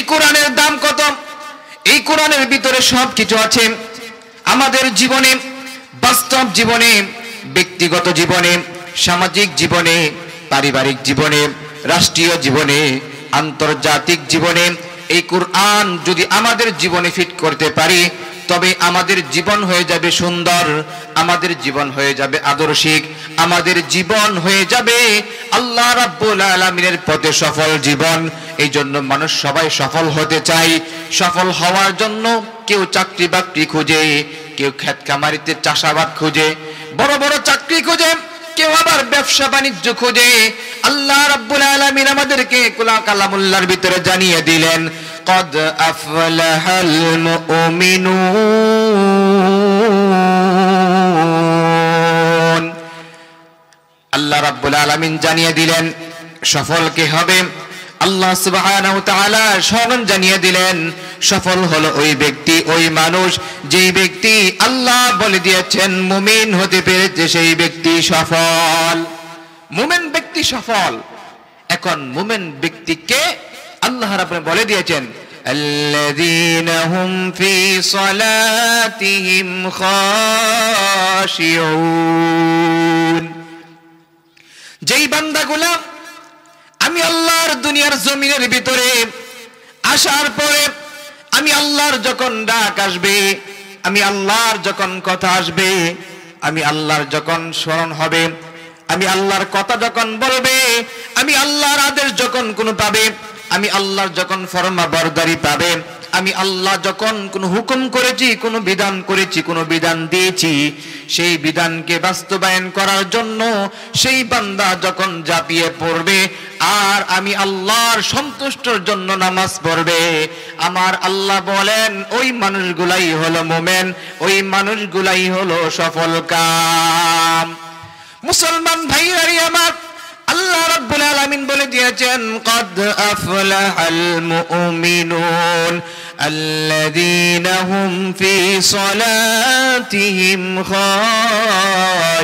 এই কোরআনের দাম কত? এই কোরআনের ভিতরে সবকিছু আছে। আমাদের জীবনে, বাস্তব জীবনে, ব্যক্তিগত জীবনে, সামাজিক জীবনে, পারিবারিক জীবনে, রাষ্ট্রীয় জীবনে, আন্তর্জাতিক জীবনে এই কোরআন যদি আমাদের জীবনে ফিট করতে পারি, তবে আমাদের জীবন হয়ে যাবে সুন্দর, আমাদের জীবন হয়ে যাবে আদর্শিক, আমাদের জীবন হয়ে যাবে আল্লাহ রাব্বুল আলামিনের পথে সফল জীবন। এই জন্য মানুষ সবাই সফল হতে চায়। সফল হওয়ার জন্য কেউ চাকরি বাকরি খুঁজে, কেউ ক্ষেত খামারিতে চাষাবাদ খুঁজে, বড় বড় চাকরি খুঁজে, কেউ আবার ব্যবসা বাণিজ্য খুঁজে। আল্লাহ রাব্বুল আলামিন আমাদেরকে কালামুল্লাহর ভিতরে জানিয়ে দিলেন, قد أفلح المؤمنون। আল্লাহ রাব্বুল আলামিন জানিয়ে দিলেন সফল কে হবে। আল্লাহ সুবহানাহু ওয়া তাআলা সমান জানিয়ে দিলেন সফল হলো ওই ব্যক্তি, ওই মানুষ যেই ব্যক্তি আল্লাহ বলে দিয়েছেন মুমিন হতে পেরেছে, সেই ব্যক্তি সফল। মুমিন ব্যক্তি সফল। এখন মুমিন ব্যক্তিকে আল্লাহ রাব্বুল বলে দিয়েছেন আল্লাযীনা হুম ফি সালাতিহিম খাশিউন। যেই বান্দাগুলা আমি আল্লাহর দুনিয়ার জমিনের ভিতরে আসার পরে, আমি আল্লাহর যখন ডাক আসবে, আমি আল্লাহর যখন কথা আসবে, আমি আল্লাহর যখন স্মরণ হবে, আমি আল্লাহর কথা যখন বলবে, আমি আল্লাহর আদেশ যখন কোনো পাবে, আমি আল্লাহর যখন ফরমাবরদারি পাবে, আমি আল্লাহ যখন কোনো হুকুম করেছি, কোনো বিধান করেছি, কোনো বিধান দিয়েছি, সেই বিধানকে বাস্তবায়ন করার জন্য সেই বান্দা যখন ঝাঁপিয়ে পড়বে আর আমি আল্লাহর সন্তুষ্টর জন্য নামাজ পড়বে, আমার আল্লাহ বলেন ওই মানুষগুলাই হলো মুমিন, ওই মানুষগুলাই হলো সফল কাম। মুসলমান ভাইরা আমার, আল্লাহ রাব্বুল আলামিন বলে দিয়েছেন قد أفلح المؤمنون الذين هم في صلاتهم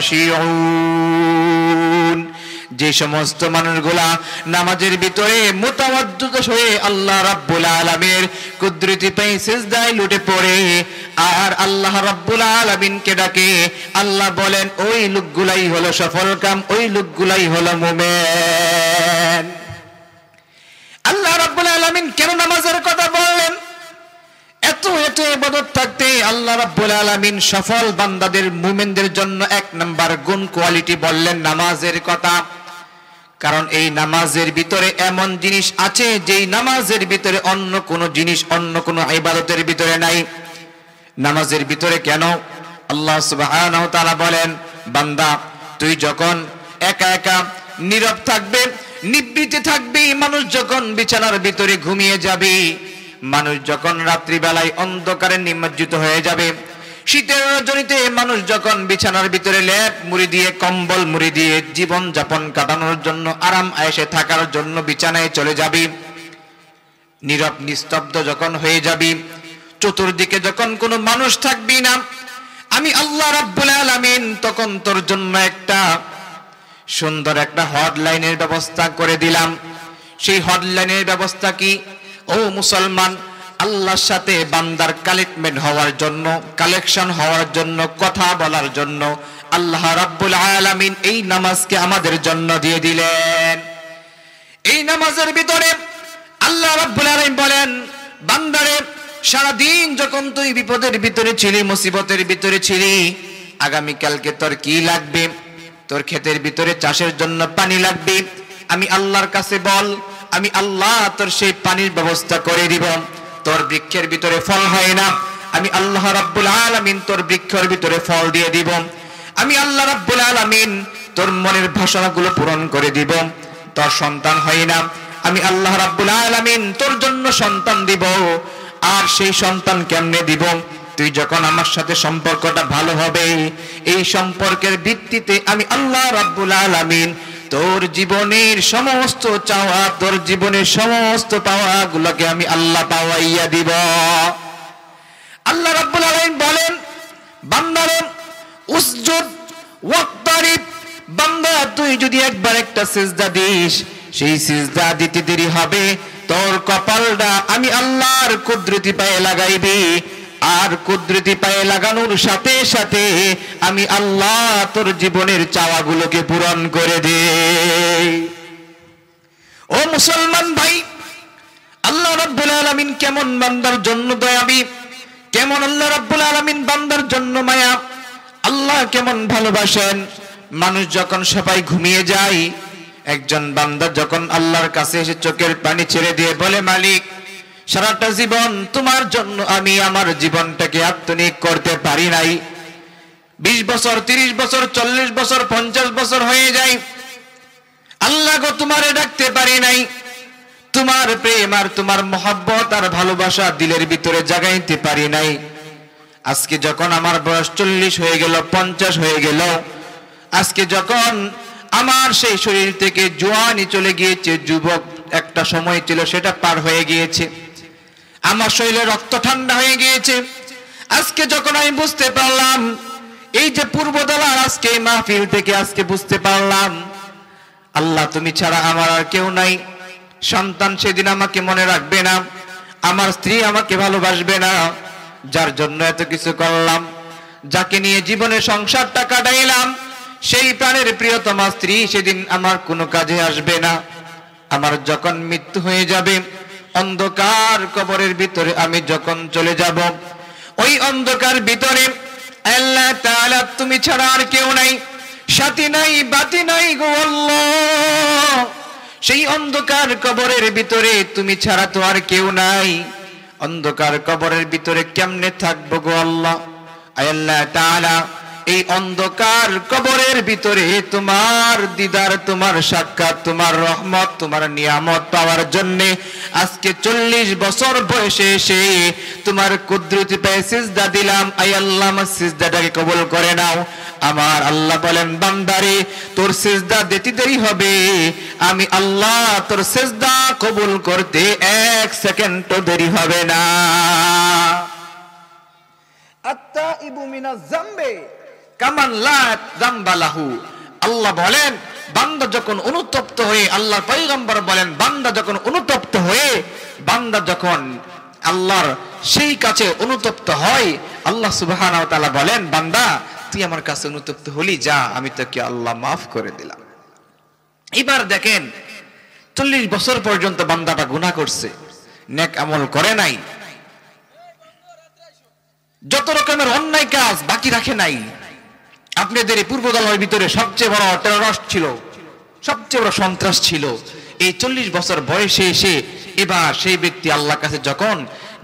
خاشعون। যে সমস্ত মানুষগুলা নামাজের ভিতরে মুতাওয়াজ্জিহ হয়ে আল্লাহ রাব্বুল আলামিনের কুদরতি পাই সিজদায় লুটে পড়ে আর আল্লাহ রাব্বুল আলামিনকে ডাকে, আল্লাহ বলেন ওই লোকগুলাই হলো সফল কাম, ওই লোকগুলাই হলো মুমিন। আল্লাহ রাব্বুল আলামিন কেন নামাজের কথা বললেন? এত এত ইবাদত থাকতে আল্লাহ রাব্বুল আলামিন সফল বান্দাদের, মুমিনদের জন্য এক নাম্বার গুণ কোয়ালিটি বললেন নামাজের কথা। কারণ এই নামাজের ভিতরে এমন জিনিস আছে যেই নামাজের ভিতরে অন্য কোনো জিনিস, অন্য কোনো ইবাদতের ভিতরে নাই। নামাজের ভিতরে কেন? আল্লাহ সুবহানাহু ওয়া তাআলা বলেন, বান্দা তুই যখন একা একা নীরব থাকবে, নিবৃতে থাকবি, মানুষ যখন বিছানার ভিতরে ঘুমিয়ে যাবে, মানুষ যখন রাত্রি বেলায় অন্ধকারে নিমজ্জিত হয়ে যাবে, শীতের রজনীতে মানুষ যখন বিছানার ভিতরে লেপ মুড়ি দিয়ে, কম্বল মুড়ি দিয়ে জীবন যাপন কাটানোর জন্য, আরাম আয়েশে থাকার জন্য বিছানায় চলে যাবি, নীরব নিস্তব্ধ যখন হয়ে যাবি, চতুর্দিকে যখন কোনো মানুষ থাকবি না, আমি আল্লাহ রাব্বুল আলামিন তখন তোর জন্য একটা সুন্দর একটা হটলাইনের ব্যবস্থা করে দিলাম। সেই হটলাইনের ব্যবস্থা কি? ও মুসলমান, আল্লাহর সাথে বান্দার কালেক্টমেন্ট হওয়ার জন্য, কালেকশন হওয়ার জন্য, কথা বলার জন্য আল্লাহ রাব্বুল আলামিন এই নামাজকে আমাদের জন্য দিয়ে দিলেন। এই নামাজের ভিতরে আল্লাহ রাব্বুল আলামিন বলেন, বান্দারে সারাদিন যখন তুই বিপদের ভিতরে ছিলি, মুসিবতের ভিতরে ছিলি, আগামীকালকে তোর কি লাগবে? তোর ক্ষেতের ভিতরে চাষের জন্য পানি লাগবে, আমি আল্লাহর কাছে বল, আমি আল্লাহ তোর সেই পানির ব্যবস্থা করে দিব। তোর বৃক্ষের ভিতরে ফল হয় না, আমি আল্লাহ রাব্বুল আলামিন তোর বৃক্ষের ভিতরে ফল দিয়ে দিব। আমি আল্লাহ রাব্বুল আলামিন তোর মনের বাসনাগুলো পূরণ করে দিব। তোর সন্তান হয় না, আমি আল্লাহ রাব্বুল আলামিন তোর জন্য সন্তান দিব। আর সেই সন্তান কেমনে দিব? তুই যখন আমার সাথে সম্পর্কটা ভালো হবে, এই সম্পর্কের ভিত্তিতে আমি আল্লাহ রাব্বুল আলামিন তোর জীবনের সমস্ত চাওয়া, তোর জীবনের সমস্ত পাওয়াগুলোকে আমি আল্লাহ পাওয়াইয়া দিব। আল্লাহ রাব্বুল আলামিন বলেন, বান্দারে উসজুদ ওয়াক্তারিব, বান্দা তুই যদি একবার একটা সিজদা দিস, সেই সিজদা দিতে দেরি হবে, তোর কপালটা আমি আমি আল্লাহর কুদরতি পায়ে লাগাইবি, আর কুদরতি পায়ে লাগানোর সাথে সাথে আমি আল্লাহ তোর জীবনের চাওয়াগুলোকে পূরণ করে দে। ও মুসলমান ভাই, আল্লাহ রাব্বুল আলামিন কেমন বান্দার জন্য দয়াবী, কেমন আল্লাহ রাব্বুল আলামিন বান্দার জন্য মায়া, আল্লাহ কেমন ভালোবাসেন। মানুষ যখন সবাই ঘুমিয়ে যায়, একজন বান্দা যখন আল্লাহর কাছে এসে চোখের পানি ছেড়ে দিয়ে বলে, মালিক সারাটা জীবন তোমার জন্য আমি আমার জীবনটাকে আত্মনিয়োগ করতে পারি নাই, 20 বছর 30 বছর 40 বছর 50 বছর হয়ে যায়, আল্লাহ গো তোমারে ডাকতে পারি নাই, তোমার প্রেম আর তোমার মহব্বত আর ভালোবাসা দিলের ভিতরে জাগাইতে পারি নাই। আজকে যখন আমার বয়স 40 হয়ে গেল, 50 হয়ে গেল, আজকে যখন আমার সেই শরীর থেকে জোয়ানি চলে গিয়েছে, যুবক একটা সময় ছিল সেটা পার হয়ে গিয়েছে, আমার শরীরে রক্ত ঠান্ডা হয়ে গিয়েছে, আজকে যখন আমি বুঝতে পারলাম এই যে পূর্বদলার আজকে এই মাহফিল থেকে আজকে বুঝতে পারলাম আল্লাহ তুমি ছাড়া আমার আর কেউ নাই, সন্তান সেদিন আমাকে মনে রাখবে না, আমার স্ত্রী আমাকে ভালোবাসবে না, যার জন্য এত কিছু করলাম, যাকে নিয়ে জীবনে সংসারটা কাটাইলাম, সেই প্রাণের প্রিয়তমা স্ত্রী সেদিন আমার কোনো কাজে আসবে না। আমার যখন মৃত্যু হয়ে যাবে, অন্ধকার কবরের ভিতরে আমি যখন চলে যাব, ওই অন্ধকার ভিতরে আল্লাহ তাআলা তুমি ছাড়া আর কেউ নাই, সাথী নাই, বাতি নাই গো আল্লাহ, সেই অন্ধকার কবরের ভিতরে তুমি ছাড়া তো আর কেউ নাই, অন্ধকার কবরের ভিতরে কেমনে থাকবো গো আল্লাহ। আল্লাহ তাআলা এই অন্ধকার কবরের ভিতরে তোমার দিদার, তোমার সাক্ষাৎ, তোমার রহমত, তোমার নিয়ামত পাওয়ার জন্য আজকে 40 বছর বয়সে এসে তোমার কুদরতি পায়ে সিজদা দিলাম। আয় আল্লাহ আমার সিজদাটাকে কবুল করে নাও। আমার আল্লাহ বলেন, বান্দারে তোর সিজদা দিতে দেরি হবে, আমি আল্লাহ তোর সিজদা কবুল করতে 1 সেকেন্ডও দেরি হবে না। আত্তাইবু মিনাজ যামবি কামান লা যামবা লাহু। আল্লাহ বলেন বান্দা যখন অনুতপ্ত হয়ে, আল্লাহর পয়গম্বর বলেন বান্দা যখন অনুতপ্ত হয়ে, বান্দা যখন আল্লাহর সেই কাছে অনুতপ্ত হয়, আল্লাহ সুবহানাহু ওয়া তাআলা বলেন বান্দা তুই আমার কাছে অনুতপ্ত হলি, যা আমি তোকে আল্লাহ মাফ করে দিলাম। এবার দেখেন 40 বছর পর্যন্ত বান্দাটা গুনাহ করছে, নেক আমল করে নাই, যত রকমের অন্যায় কাজ বাকি রাখে নাই। আপনাদের এই পূর্বদলের ভিতরে সবচেয়ে বড় টেররিস্ট ছিল, সবচেয়ে বড় সন্ত্রাস ছিল এই 40 বছর বয়সে এসে। এবার সেই ব্যক্তি আল্লাহর কাছে যখন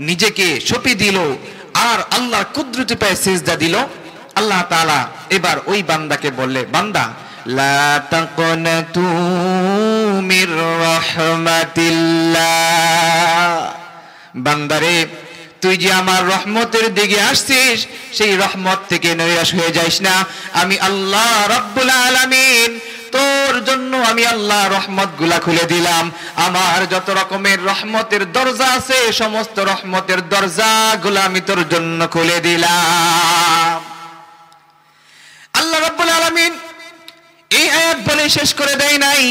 নিজেকে সঁপে দিল আর আল্লাহর কুদরতি পায়ে সিজদা দিল, আল্লাহ তাআলা এবার ওই বান্দাকে বললে, বান্দা লা তাকনাতু মির রাহমাতিল্লাহ, বান্দারে তুই যে আমার রহমতের দিকে আসছিস সেই রহমত থেকে নৈরাশ হয়ে যাইস না। আমি আল্লাহ রাব্বুল আলামিন তোর জন্য আমি আল্লাহ রহমত গুলা খুলে দিলাম। আমার যত রকমের রহমতের দরজা আছে সমস্ত রহমতের দরজা গুলা আমি তোর জন্য খুলে দিলাম। আল্লাহ রাব্বুল আলামিন এই আয়াত বলে শেষ করে দেয় নাই।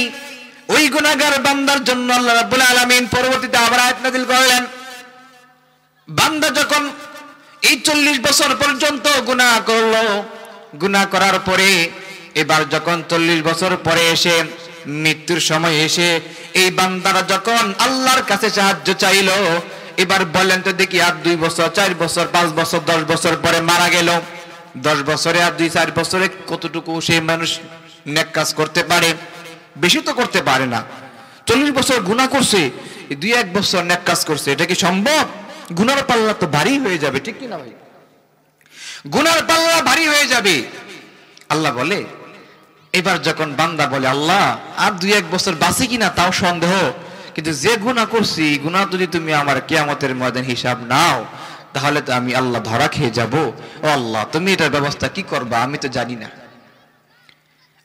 ওই গুনাহগার বান্দার জন্য আল্লাহ রাব্বুল আলামিন পরবর্তীতে আবার আয়াত নাযিল করলেন। বান্দা যখন এই 40 বছর পর্যন্ত গুনাহ করলো, গুনাহ করার পরে এবার যখন 40 বছর পরে এসে মৃত্যুর সময় এসে এই বান্দারা যখন আল্লাহর কাছে সাহায্য চাইলো, এবার বলেন তো দেখি আর 2 বছর 4 বছর 5 বছর 10 বছর পরে মারা গেল, 10 বছরে আর 2-4 বছরে কতটুকু সেই মানুষ নেক কাজ করতে পারে? বেশি তো করতে পারে না। 40 বছর গুনাহ করছে, 2-1 বছর নেক কাজ করছে, এটা কি সম্ভব? গুনার পাল্লা তো ভারী হয়ে যাবে, ঠিক কি না ভাই? গুনার পাল্লা ভারী হয়ে যাবে। আল্লাহ বলে, এবার যখন বান্দা বলে আল্লাহ আর 2-1 বছর বাঁচি কিনা তাও সন্দেহ, কিন্তু যে গুনাহ করছি গুনাহ যদি তুমি আমার কিয়ামতের ময়দান হিসাব নাও তাহলে তো আমি আল্লাহ ধরা খেয়ে যাব। ও আল্লাহ তুমি এটার ব্যবস্থা কি করবা আমি তো জানি না।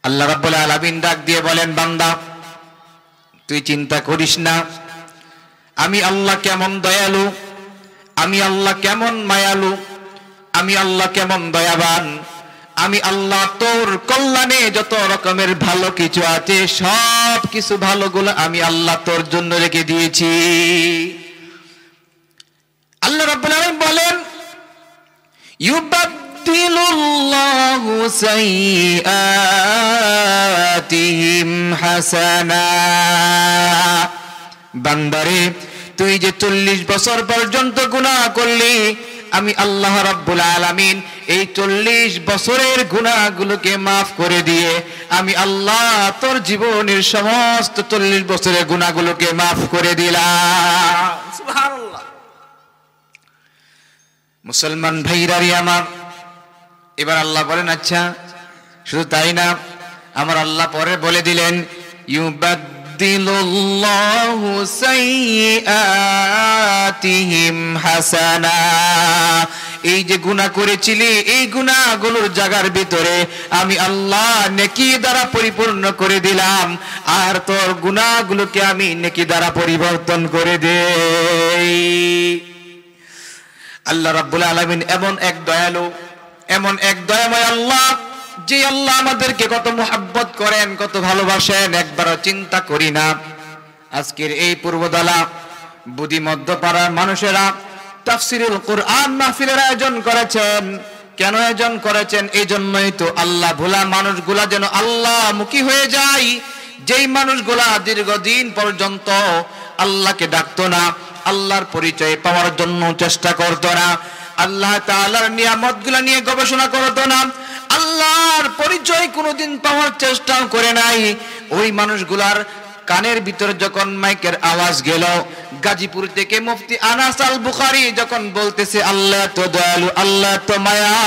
আল্লাহ রাব্বুল আলামিন ডাক দিয়ে বলেন, বান্দা তুই চিন্তা করিস না, আমি আল্লাহ কেমন দয়ালু, আমি আল্লাহ কেমন মায়ালু, আমি আল্লাহ কেমন দয়াবান, আমি আল্লাহ তোর কল্যাণে যত রকমের ভালো কিছু আছে সব কিছু ভালোগুলো আমি আল্লাহ তোর জন্য রেখে দিয়েছি। ইউবাদদিলুল্লাহু সাইয়্যাতিহিম হাসানা। বান্দারে তুই যে 40 বছর পর্যন্ত গুনাহ করলি, আমি আল্লাহ রাব্বুল আলামিন এই 40 বছরের গুনাহগুলোকে মাফ করে দিয়ে আমি আল্লাহ তোর জীবনের সমস্ত 40 বছরের গুনাহগুলোকে মাফ করে দিলাম। সুবহানাল্লাহ। মুসলমান ভাইরারি আমার, এবার আল্লাহ বলেন আচ্ছা শুধু তাই না, আমার আল্লাহ পরে বলে দিলেন ইউবাদদিলুল্লাহু সাইয়্যাতিহিম হাসানা। এই যে গুনাহ করেছিলি এই গুনাহগুলোর জায়গার ভিতরে আমি আল্লাহ নেকি দ্বারা পরিপূর্ণ করে দিলাম, আর তোর গুনাহগুলোকে আমি নেকি দ্বারা পরিবর্তন করে দেই। আল্লাহ রাব্বুল আলামিন এমন এক দয়ালু, এমন এক দয়াময় আল্লাহ, যে আল্লাহ আমাদেরকে কত মুহাব্বত করেন, কত ভালোবাসেন, একবারও চিন্তা করি না। আজকের এই পূর্বদলা বুদি মধ্যপাড়ার মানুষেরা তাফসীরুল কুরআন মাহফিলের আয়োজন করেছেন। কেন আয়োজন করেছেন? এই জন্যই তো আল্লাহ ভোলা মানুষগুলা যেন আল্লাহ মুখী হয়ে যায়। যেই মানুষগুলা দীর্ঘদিন পর্যন্ত আল্লাহকে ডাকতো না, আল্লাহর পরিচয় পাওয়ার জন্য চেষ্টা করতো না, আল্লাহ তাআলার নিয়ামতগুলা নিয়ে গবেষণা করতো না, আল্লাহর পরিচয় কোনোদিন পাওয়ার চেষ্টাও করে নাই, ওই মানুষগুলার কানের ভিতরে যখন মাইকের আওয়াজ গেল, গাজীপুর থেকে মুফতি আনাস আল বুখারী যখন বলতেছে আল্লাহ তো দয়ালু, আল্লাহ তো মায়া,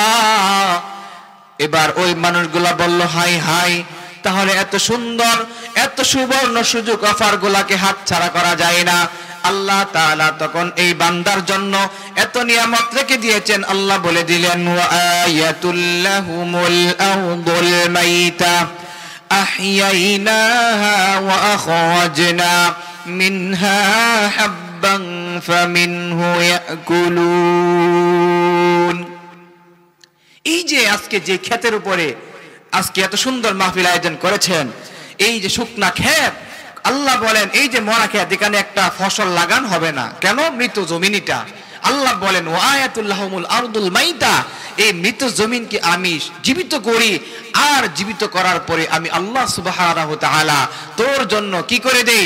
এবার ওই মানুষগুলা বলল হাই হাই, তাহলে এত সুন্দর এত সুবর্ণ সুযোগ অফার গুলাকে হাতছাড়া করা যায় না। আল্লাহ তাআলা তখন এই বান্দার জন্য এত নিয়ামত রেখে দিয়েছেন। আল্লাহ বলে দিলেন ওয়া আয়াতুল লাহুমুল আরদুল মাইতা আহইয়াইনাহা ওয়া আখরাজনা মিনহা হাব্বান ফামিনহু ইয়াকুলুন। এই যে আজকে যে ক্ষেতের উপরে আজকে এত সুন্দর মাহফিল আয়োজন করেছেন, এই যে শুকনা ক্ষেত, আল্লাহ বলেন এই যে মরা ক্ষেত, এখানে একটা ফসল লাগান হবে না কেন? মৃত জমিনটা। আল্লাহ বলেন ওয়া আয়াতুল লাহুমুল আরদুল মাইতা, এই মৃত জমিনকে আমি জীবিত করি, আর জীবিত করার পরে আমি আল্লাহ সুবহানাহু ওয়া তাআলা তোর জন্য কি করে দেই?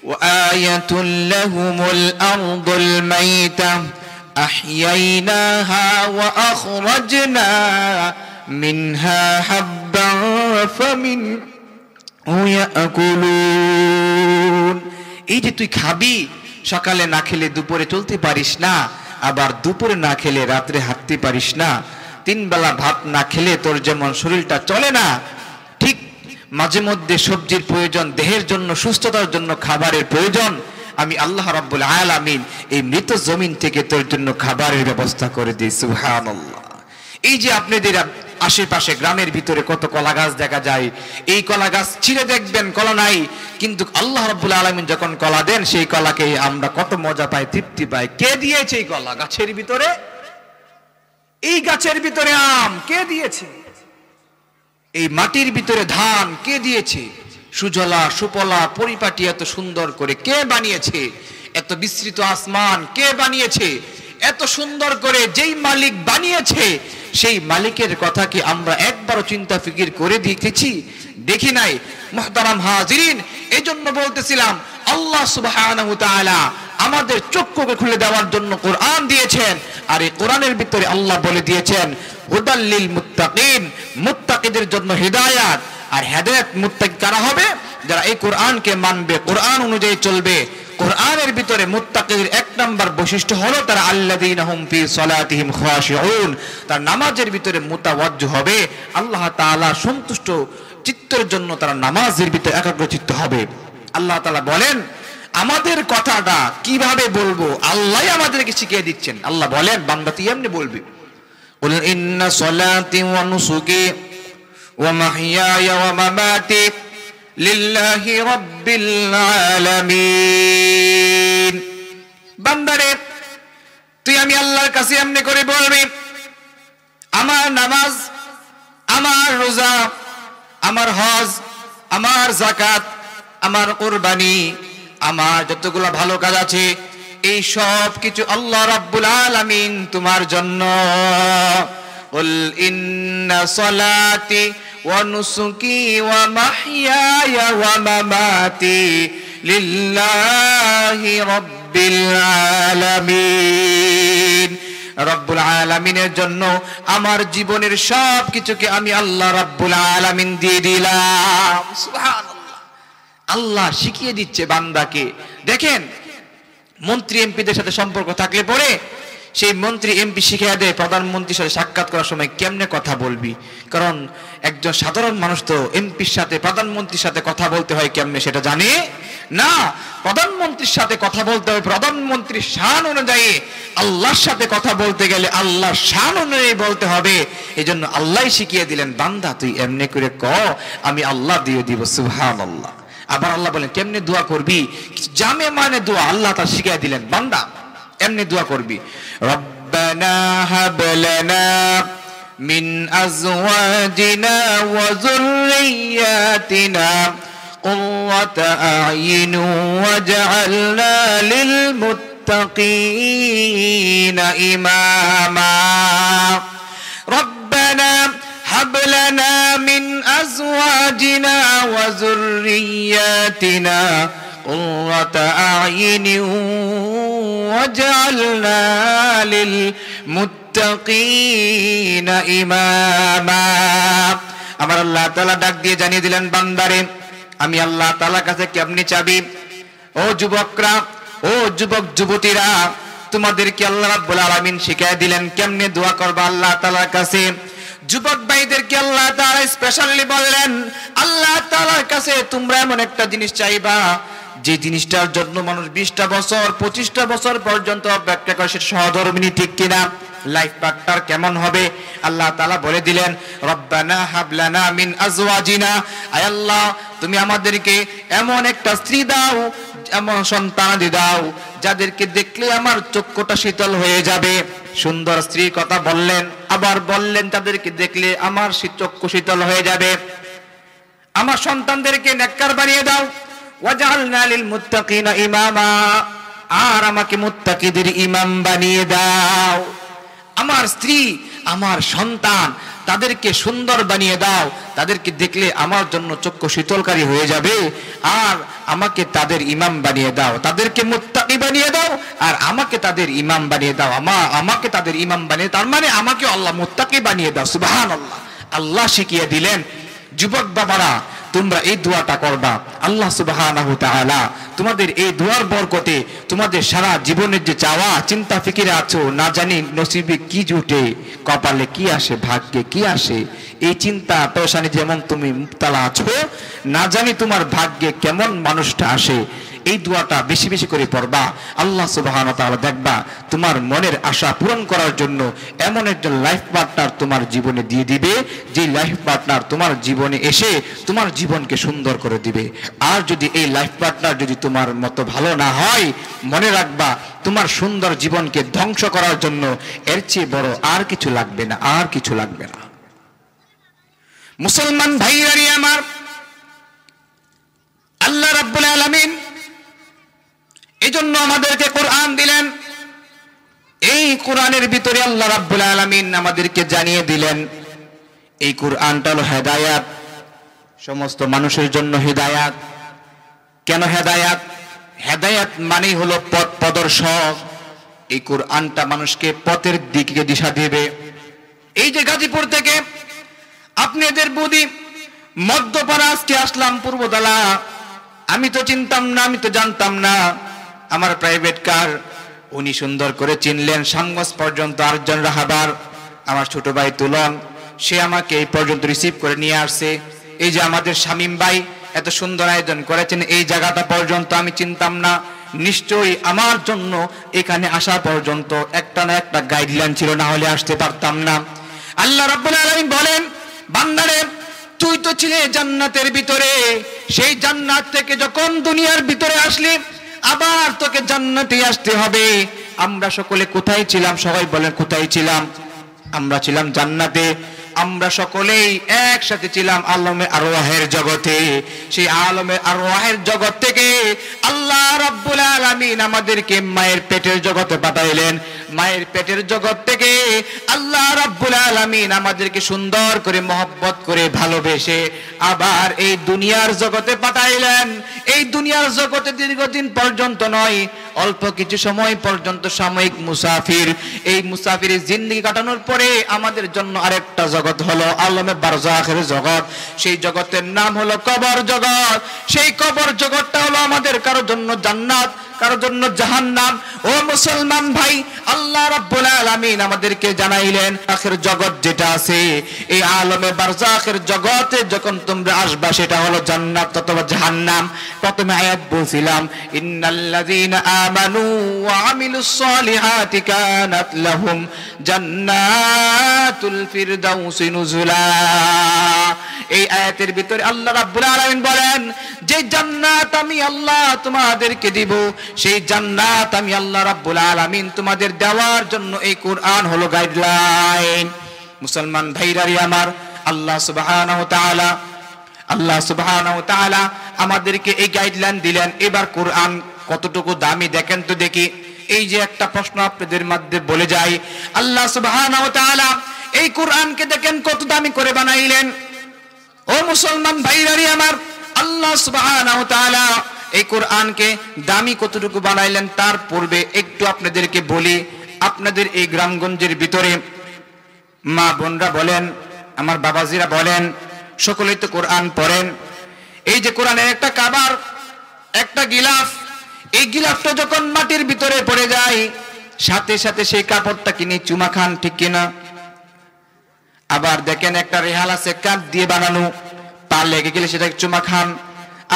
ওয়া আয়াতুল লাহুমুল আরদুল মাইতা আহইয়াইনাহা ওয়া আখরাজনা মিনহা হাব্বান ফামিনহু ইয়াকুলুন। এই যে তুই খাবি, সকালে না খেলে দুপুরে চলতে পারিস না, আবার দুপুরে না খেলে রাত্রে হাঁটতে পারিস না, 3 বেলা ভাত না খেলে তোর যেমন শরীরটা চলে না, ঠিক মাঝে মধ্যে সবজির প্রয়োজন, দেহের জন্য সুস্থতার জন্য খাবারের প্রয়োজন, আমি আল্লাহ রাব্বুল আলামিন এই মৃত জমিন থেকে তোর জন্য খাবারের ব্যবস্থা করে দিই। সুবহানাল্লাহ। এই যে আপনাদের আশেপাশে গ্রামের ভিতরে কত কলা গাছ দেখা যায়, এই কলা গাছ ছিঁড়ে দেখবেন কলা নাই, কিন্তু আল্লাহ রাব্বুল আলামিন যখন কলা দেন সেই কলাকে আমরা কত মজা পাই, তৃপ্তি পাই। কে দিয়েছে এই কলা? গাছের ভিতরে, এই গাছের ভিতরে আম কে দিয়েছে? এই মাটির ভিতরে ধান কে দিয়েছে? সুজলা সুপলা পরিপাটি এত সুন্দর করে কে বানিয়েছে? এত বিস্তৃত আসমান কে বানিয়েছে? এত সুন্দর করে যেই মালিক বানিয়েছে সেই মালিকের কথা কি আমরা একবারও চিন্তা ফিকির করে দেখেছি? দেখি নাই। মুহতারাম হাজিরিন, এই জন্য বলতেছিলাম আল্লাহ সুবহানাহু ওয়া তাআলা আমাদের চক্ষুকে খুলে দেওয়ার জন্য কোরআন দিয়েছেন, আর এই কোরআনের ভিতরে আল্লাহ বলে দিয়েছেন হুদাল লিল মুত্তাকিন, মুত্তাকিদের জন্য হিদায়াত। আর হেদায়েত মুত্তাকি কারা হবে? যারা এই কোরআনকে মানবে, কোরআন অনুযায়ী চলবে। কোরআনের ভিতরে মুত্তাকিদের 1 নাম্বার বৈশিষ্ট্য হলো তারা আল্লাযীনা হুম ফি সালাতিহিম খাশিউন, তার নামাজের ভিতরে মুতাওয়াজ্জিহ হবে, আল্লাহ তাআলা সন্তুষ্ট চিত্তের জন্য তারা নামাজের ভিতরে একাগ্রচিত্ত হবে। আল্লাহ তাআলা বলেন আমাদের কথাটা কিভাবে বলবো আল্লাহই আমাদেরকে শিখিয়ে দিচ্ছেন। আল্লাহ বলেন বান্দা তুই এমনি বলবি, কুল ইন্না সলাতি ওয়া নুসুকি ওয়া মাহইয়ায়া ওয়া মামাতি লিল্লাহি রাব্বিল আলামিন। বান্দারে তুই আমি আল্লাহর কাছে এমনি করে বলবি আমার নামাজ, আমার রোজা, আমার হজ, আমার যাকাত, আমার কুরবানি, আমার যতগুলো ভালো কাজ আছে এই সব কিছু আল্লাহ রাব্বুল আলামিন তোমার জন্য। কুল ইন্না সলাতি ওয়া নুসুকি ওয়া মাহইয়ায়া ওয়া মামাতি লিল্লাহি রাব্বিল আলামিন। রব্বুল আলামিনের জন্য আমার জীবনের সব কিছুকে আমি আল্লাহ রাব্বুল আলামিন দিয়ে দিলাম। সুবহানাল্লাহ। আল্লাহ শিখিয়ে দিচ্ছে বান্দাকে। দেখেন, মন্ত্রী এমপিদের সাথে সম্পর্ক থাকলে পরে সেই মন্ত্রী এমপি শিখিয়ে দেয় প্রধানমন্ত্রীর সাথে সাক্ষাৎ করার সময় কেমনে কথা বলবি। কারণ একজন সাধারণ মানুষ তো এমপির সাথে প্রধানমন্ত্রীর সাথে কথা বলতে হয় কেমনে সেটা জানে না। প্রধানমন্ত্রীর সাথে কথা বলতে হবে প্রধানমন্ত্রীর শান অনুযায়ী। আল্লাহর সাথে কথা বলতে গেলে আল্লাহর শান অনুযায়ী বলতে হবে। এই জন্য আল্লাহই শিখিয়ে দিলেন, বান্দা তুই এমনি করে ক, আমি আল্লাহ দিয়ে দিব। সুবহানাল্লাহ। আবার আল্লাহ বলেন কেমনে দোয়া করবি, জামে মানে দোয়া আল্লাহ তা শিখিয়ে দিলেন। বান্দা এমনি দোয়া করবি, রব্বানা হাব লানা মিন আজওয়াজিনা ওয়া যুররিয়াতিনা কুররাতা আ'ইন ওয়াজআলনা লিল মুত্তাকিনা ইমামা। রব্বানা হাব লানা মিন আজওয়াজিনা ওয়া যুররিয়াতিনা কুররাতা আ'ইন ওয়াজআলনা লিল মুত্তাকিনা ইমামা। আমার আল্লাহ তাআলা ডাক দিয়ে জানিয়ে দিলেন, বান্দারে আমি আল্লাহ তাআলার কাছে কেমনে চাবি। ও যুবকরা, ও যুবক যুবতীরা, তোমাদেরকে আল্লাহ রাব্বুল আলামিন শিখিয়ে দিলেন কেমনে দোয়া করবা আল্লাহ তাআলার কাছে। যুবক ভাইদেরকে আল্লাহ তাআলা স্পেশালি বললেন, আল্লাহ তাআলার কাছে তোমরা এমন একটা জিনিস চাইবা যে জিনিসটার জন্য মানুষ 20টা বছর 25টা বছর পর্যন্ত অপেক্ষা করে। সেটা সহধর্মিনী, ঠিক কিনা? লাইফ পার্টনার কেমন হবে আল্লাহ তাআলা বলে দিলেন, রব্বানা হাব লানা মিন আজওয়াজিনা। আয় আল্লাহ, তুমি আমাদেরকে এমন একটা স্ত্রী দাও, এমন সন্তানাদি দাও যাদেরকে দেখলে আমার চক্ষুটা শীতল হয়ে যাবে। সুন্দর স্ত্রীর কথা বললেন, আবার বললেন তাদেরকে দেখলে আমার চক্ষু শীতল হয়ে যাবে। আমার সন্তানদেরকে নেককার বানিয়ে দাও, ওয়াজআলনা লিল মুত্তাকিনা ইমামা, আর আমাকে মুত্তাকিদের ইমাম বানিয়ে দাও। আমার স্ত্রী, আমার সন্তান, তাদেরকে সুন্দর বানিয়ে দাও, তাদেরকে দেখলে আমার জন্য চক্ষু শীতলকারী হয়ে যাবে। আর আমাকে তাদের ইমাম বানিয়ে দাও, তাদেরকে মুত্তাকি বানিয়ে দাও, আর আমাকে তাদের ইমাম বানিয়ে দাও। আমাকে তাদের ইমাম বানিয়ে, তার মানে আমাকে আল্লাহ মুত্তাকি বানিয়ে দাও। সুবহানাল্লাহ। আল্লাহ শিখিয়ে দিলেন, যুবক বাবারা তোমরা এই দোয়াটা করবা। আল্লাহ সুবহানাহু তাআলা তোমাদের এই দোয়ার বরকতে তোমাদের সারা জীবনের যে চাওয়া চিন্তা ফিকিরে আছো, না জানি নসিবে কি জুটে, কপালে কি আসে, ভাগ্যে কি আসে, এই চিন্তা পেরেশানি যেমন তুমি মুবতালা আছো, না জানি তোমার ভাগ্যে কেমন মানুষটা আসে। এই দোয়াটা বেশি বেশি করে পড়বা। আল্লাহ সুবহানাহু ওয়া তাআলা দেখবা তোমার মনের আশা পূরণ করার জন্য এমন একজন লাইফ পার্টনার তোমার জীবনে দিয়ে দিবে, যে লাইফ পার্টনার তোমার জীবনে এসে তোমার জীবনকে সুন্দর করে দিবে। আর যদি এই লাইফ পার্টনার যদি তোমার মতো ভালো না হয়, মনে রাখবা তোমার সুন্দর জীবনকে ধ্বংস করার জন্য এর চেয়ে বড় আর কিছু লাগবে না, আর কিছু লাগবে না। মুসলমান ভাইরা আমার, আল্লাহ রাব্বুল আলামিন এজন্য আমাদেরকে কোরআন দিলেন। এই কোরআনের ভিতরে আল্লাহ রাব্বুল আলামিন আমাদেরকে জানিয়ে দিলেন, এই কোরআনটা হলো হেদায়েত, সমস্ত মানুষের জন্য হেদায়েত। কেন হেদায়েত? হেদায়েত মানেই হলো পথ প্রদর্শক। এই কোরআনটা মানুষকে পথের দিকে দিশা দেবে। এই যে গাজীপুর থেকে আপনাদের বুদ্ধি মধ্যপাড়া আজকে আসলাম পূর্বতলা, আমি তো চিনতাম না, আমি তো জানতাম না। আমার প্রাইভেট কার উনি সুন্দর করে চিনলেন, সামগঞ্জ পর্যন্ত আরেকজন রাহাবার আমার ছোট ভাই তুলন, সে আমাকে এই পর্যন্ত রিসিভ করে নিয়ে আসছে। এই যে আমাদের শামীম ভাই এত সুন্দর আয়োজন করেছেন, এই জায়গাটা পর্যন্ত আমি চিনতাম না। নিশ্চয়ই আমার জন্য এখানে আসা পর্যন্ত একটা না একটা গাইডলাইন ছিল, না হলে আসতে পারতাম না। আল্লাহ রাব্বুল আলামিন বলেন, বান্দারে তুই তো ছিলে জান্নাতের ভিতরে, সেই জান্নাত থেকে যখন দুনিয়ার ভিতরে আসলি আবার তোকে জান্নাতে আসতে হবে। আমরা সকলে কোথায় ছিলাম? সবাই বলেন কোথায় ছিলাম? আমরা ছিলাম জান্নাতে। আমরা সকলেই একসাথে ছিলাম আলমে আরওয়াহের জগতে। সেই আলমে আরওয়াহের জগৎ থেকে আল্লাহ আল্লাহ রাব্বুল আলামিন আমাদেরকে মায়ের পেটের জগতে পাঠাইলেন। মায়ের পেটের জগৎ থেকে আল্লাহ রাব্বুল আলামিন আমাদেরকে সুন্দর করে মহব্বত করে ভালোবেসে আবার এই দুনিয়ার জগতে পাঠাইলেন। এই দুনিয়ার জগতে দীর্ঘদিন পর্যন্ত নয়, অল্প কিছু সময় পর্যন্ত সাময়িক মুসাফির। এই মুসাফিরের জিন্দেগি কাটানোর পরে আমাদের জন্য আরেকটা জগৎ হলো আলমে বারজাখের জগৎ। সেই জগতের নাম হলো কবর জগৎ। সেই কবর জগৎটা হলো আমাদের কারোর জন্য জান্নাত, কারোর জন্য জাহান্নাম। ও মুসলমান ভাই, আল্লাহ রাব্বুল আলামিন আমাদেরকে জানাইলেন আখির জগৎ যেটা আছে, এই আলমে বারজাখের জগতে যখন তোমরা আসবা সেটা হলো জান্নাত অথবা জাহান্নাম। প্রথমে আয়াত বলছিলাম ইন্নাল্লাযীনা আমানু ওয়া আমিলুস সলিহাতি কানাত লাহুম জান্নাতুল ফিরদাউসি নুজুলা। এই আয়াতের ভিতরে আল্লাহ রাব্বুল আলামিন বলেন যে জান্নাত আমি আল্লাহ তোমাদেরকে দিব, সেই জান্নাত আমি আল্লাহ রাব্বুল আলামিন তোমাদের দেওয়ার জন্য এই কোরআন হলো গাইডলাইন। মুসলমান ভাইরারি আমার, আল্লাহ সুবহানাহু ওয়া তাআলা আমাদেরকে এই গাইডলাইন দিলেন। এবার কোরআন কতটুকু দামি দেখেন তো দেখি। এই যে একটা প্রশ্ন আপনাদের মধ্যে বলে যাই, আল্লাহ সুবহানাহু ওয়া তাআলা এই কোরআনকে দেখেন কত দামি করে বানাইলেন। ও মুসলমান ভাইরারি আমার, আল্লাহ সুবহানাহু ওয়া তাআলা এই কোরআনকে দামি কতটুকু বানাইলেন তার পূর্বে একটু আপনাদেরকে বলি। আপনাদের এই গ্রামগঞ্জের ভিতরে মা বোনরা বলেন, আমার বাবাজিরা বলেন, সকলেই তো কোরআন পড়েন। এই যে কোরআনের একটা কাবার, একটা গিলাফ, এই গিলাফটা যখন মাটির ভিতরে পড়ে যায় সাথে সাথে সেই কাপড়টাকে নিয়ে চুমা খান, ঠিক কিনা? আবার দেখেন একটা রেহাল আছে কাঠ দিয়ে বানানো, পা লেগে গেলে সেটাকে চুমা খান।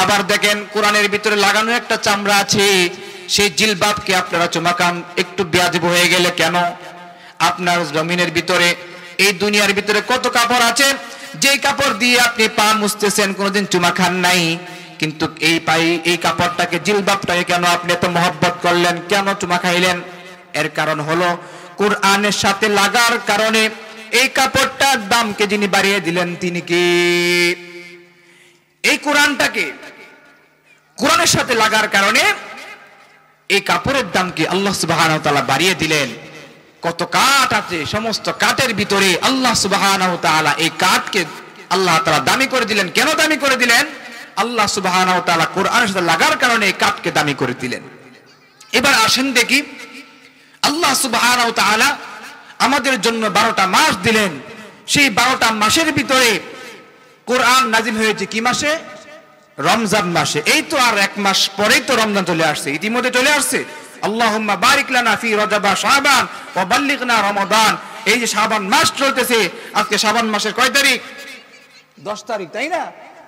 আবার দেখেন কোরআনের ভিতরে লাগানো একটা চামড়া আছে, সেই জিলবাবকে আপনারা চুমা খান। একটু বেয়াদব হয়ে গেলে কেন? আপনার জমিনের ভিতরে, এই দুনিয়ার ভিতরে কত কাপড় আছে যে কাপড় দিয়ে আপনি পা মুছতেছেন, কোনোদিন চুমা খান নাই, কিন্তু এই কাপড়টাকে, জিলবাবটাকে কেন আপনি এত মহব্বত করলেন, কেন চুমা খাইলেন? এর কারণ হলো কোরআনের সাথে লাগার কারণে এই কাপড়টার দামকে যিনি বাড়িয়ে দিলেন তিনি কি? এই কোরআনটাকে কোরআনের সাথে লাগার কারণে এই কাপড়ের দামকে আল্লাহ সুবহানাহু ওয়া তাআলা বাড়িয়ে দিলেন। কত কাঠ আছে, সমস্ত কাঠের ভিতরে আল্লাহ সুবহানাহু ওয়া তাআলা এই কাঠকে আল্লাহ তাআলা দামি করে দিলেন। কেন দামি করে দিলেন? আল্লাহ সুবহানাহু ওয়া তাআলা কোরআনের সাথে লাগার কারণে এই কাঠকে দামি করে দিলেন। এবার আসেন দেখি, আল্লাহ সুবহানাহু ওয়া তাআলা আমাদের জন্য 12টা মাস দিলেন। সেই 12টা মাসের ভিতরে কোরআন নাজিল হয়েছে কি মাসে? রমজান মাসে। এই তো আর এক মাস পরেই তো রমজান চলে আসছে, ইতিমধ্যে চলে আসছে। আল্লাহুম্মা বারিক লানা ফি রজব ওয়া শাবান ওয়া বাল্লিগনা রমাদান। এই যে শাবান মাস চলতেছে, আজকে শাবান মাসের কয় তারিখ? 10 তারিখ, তাই না?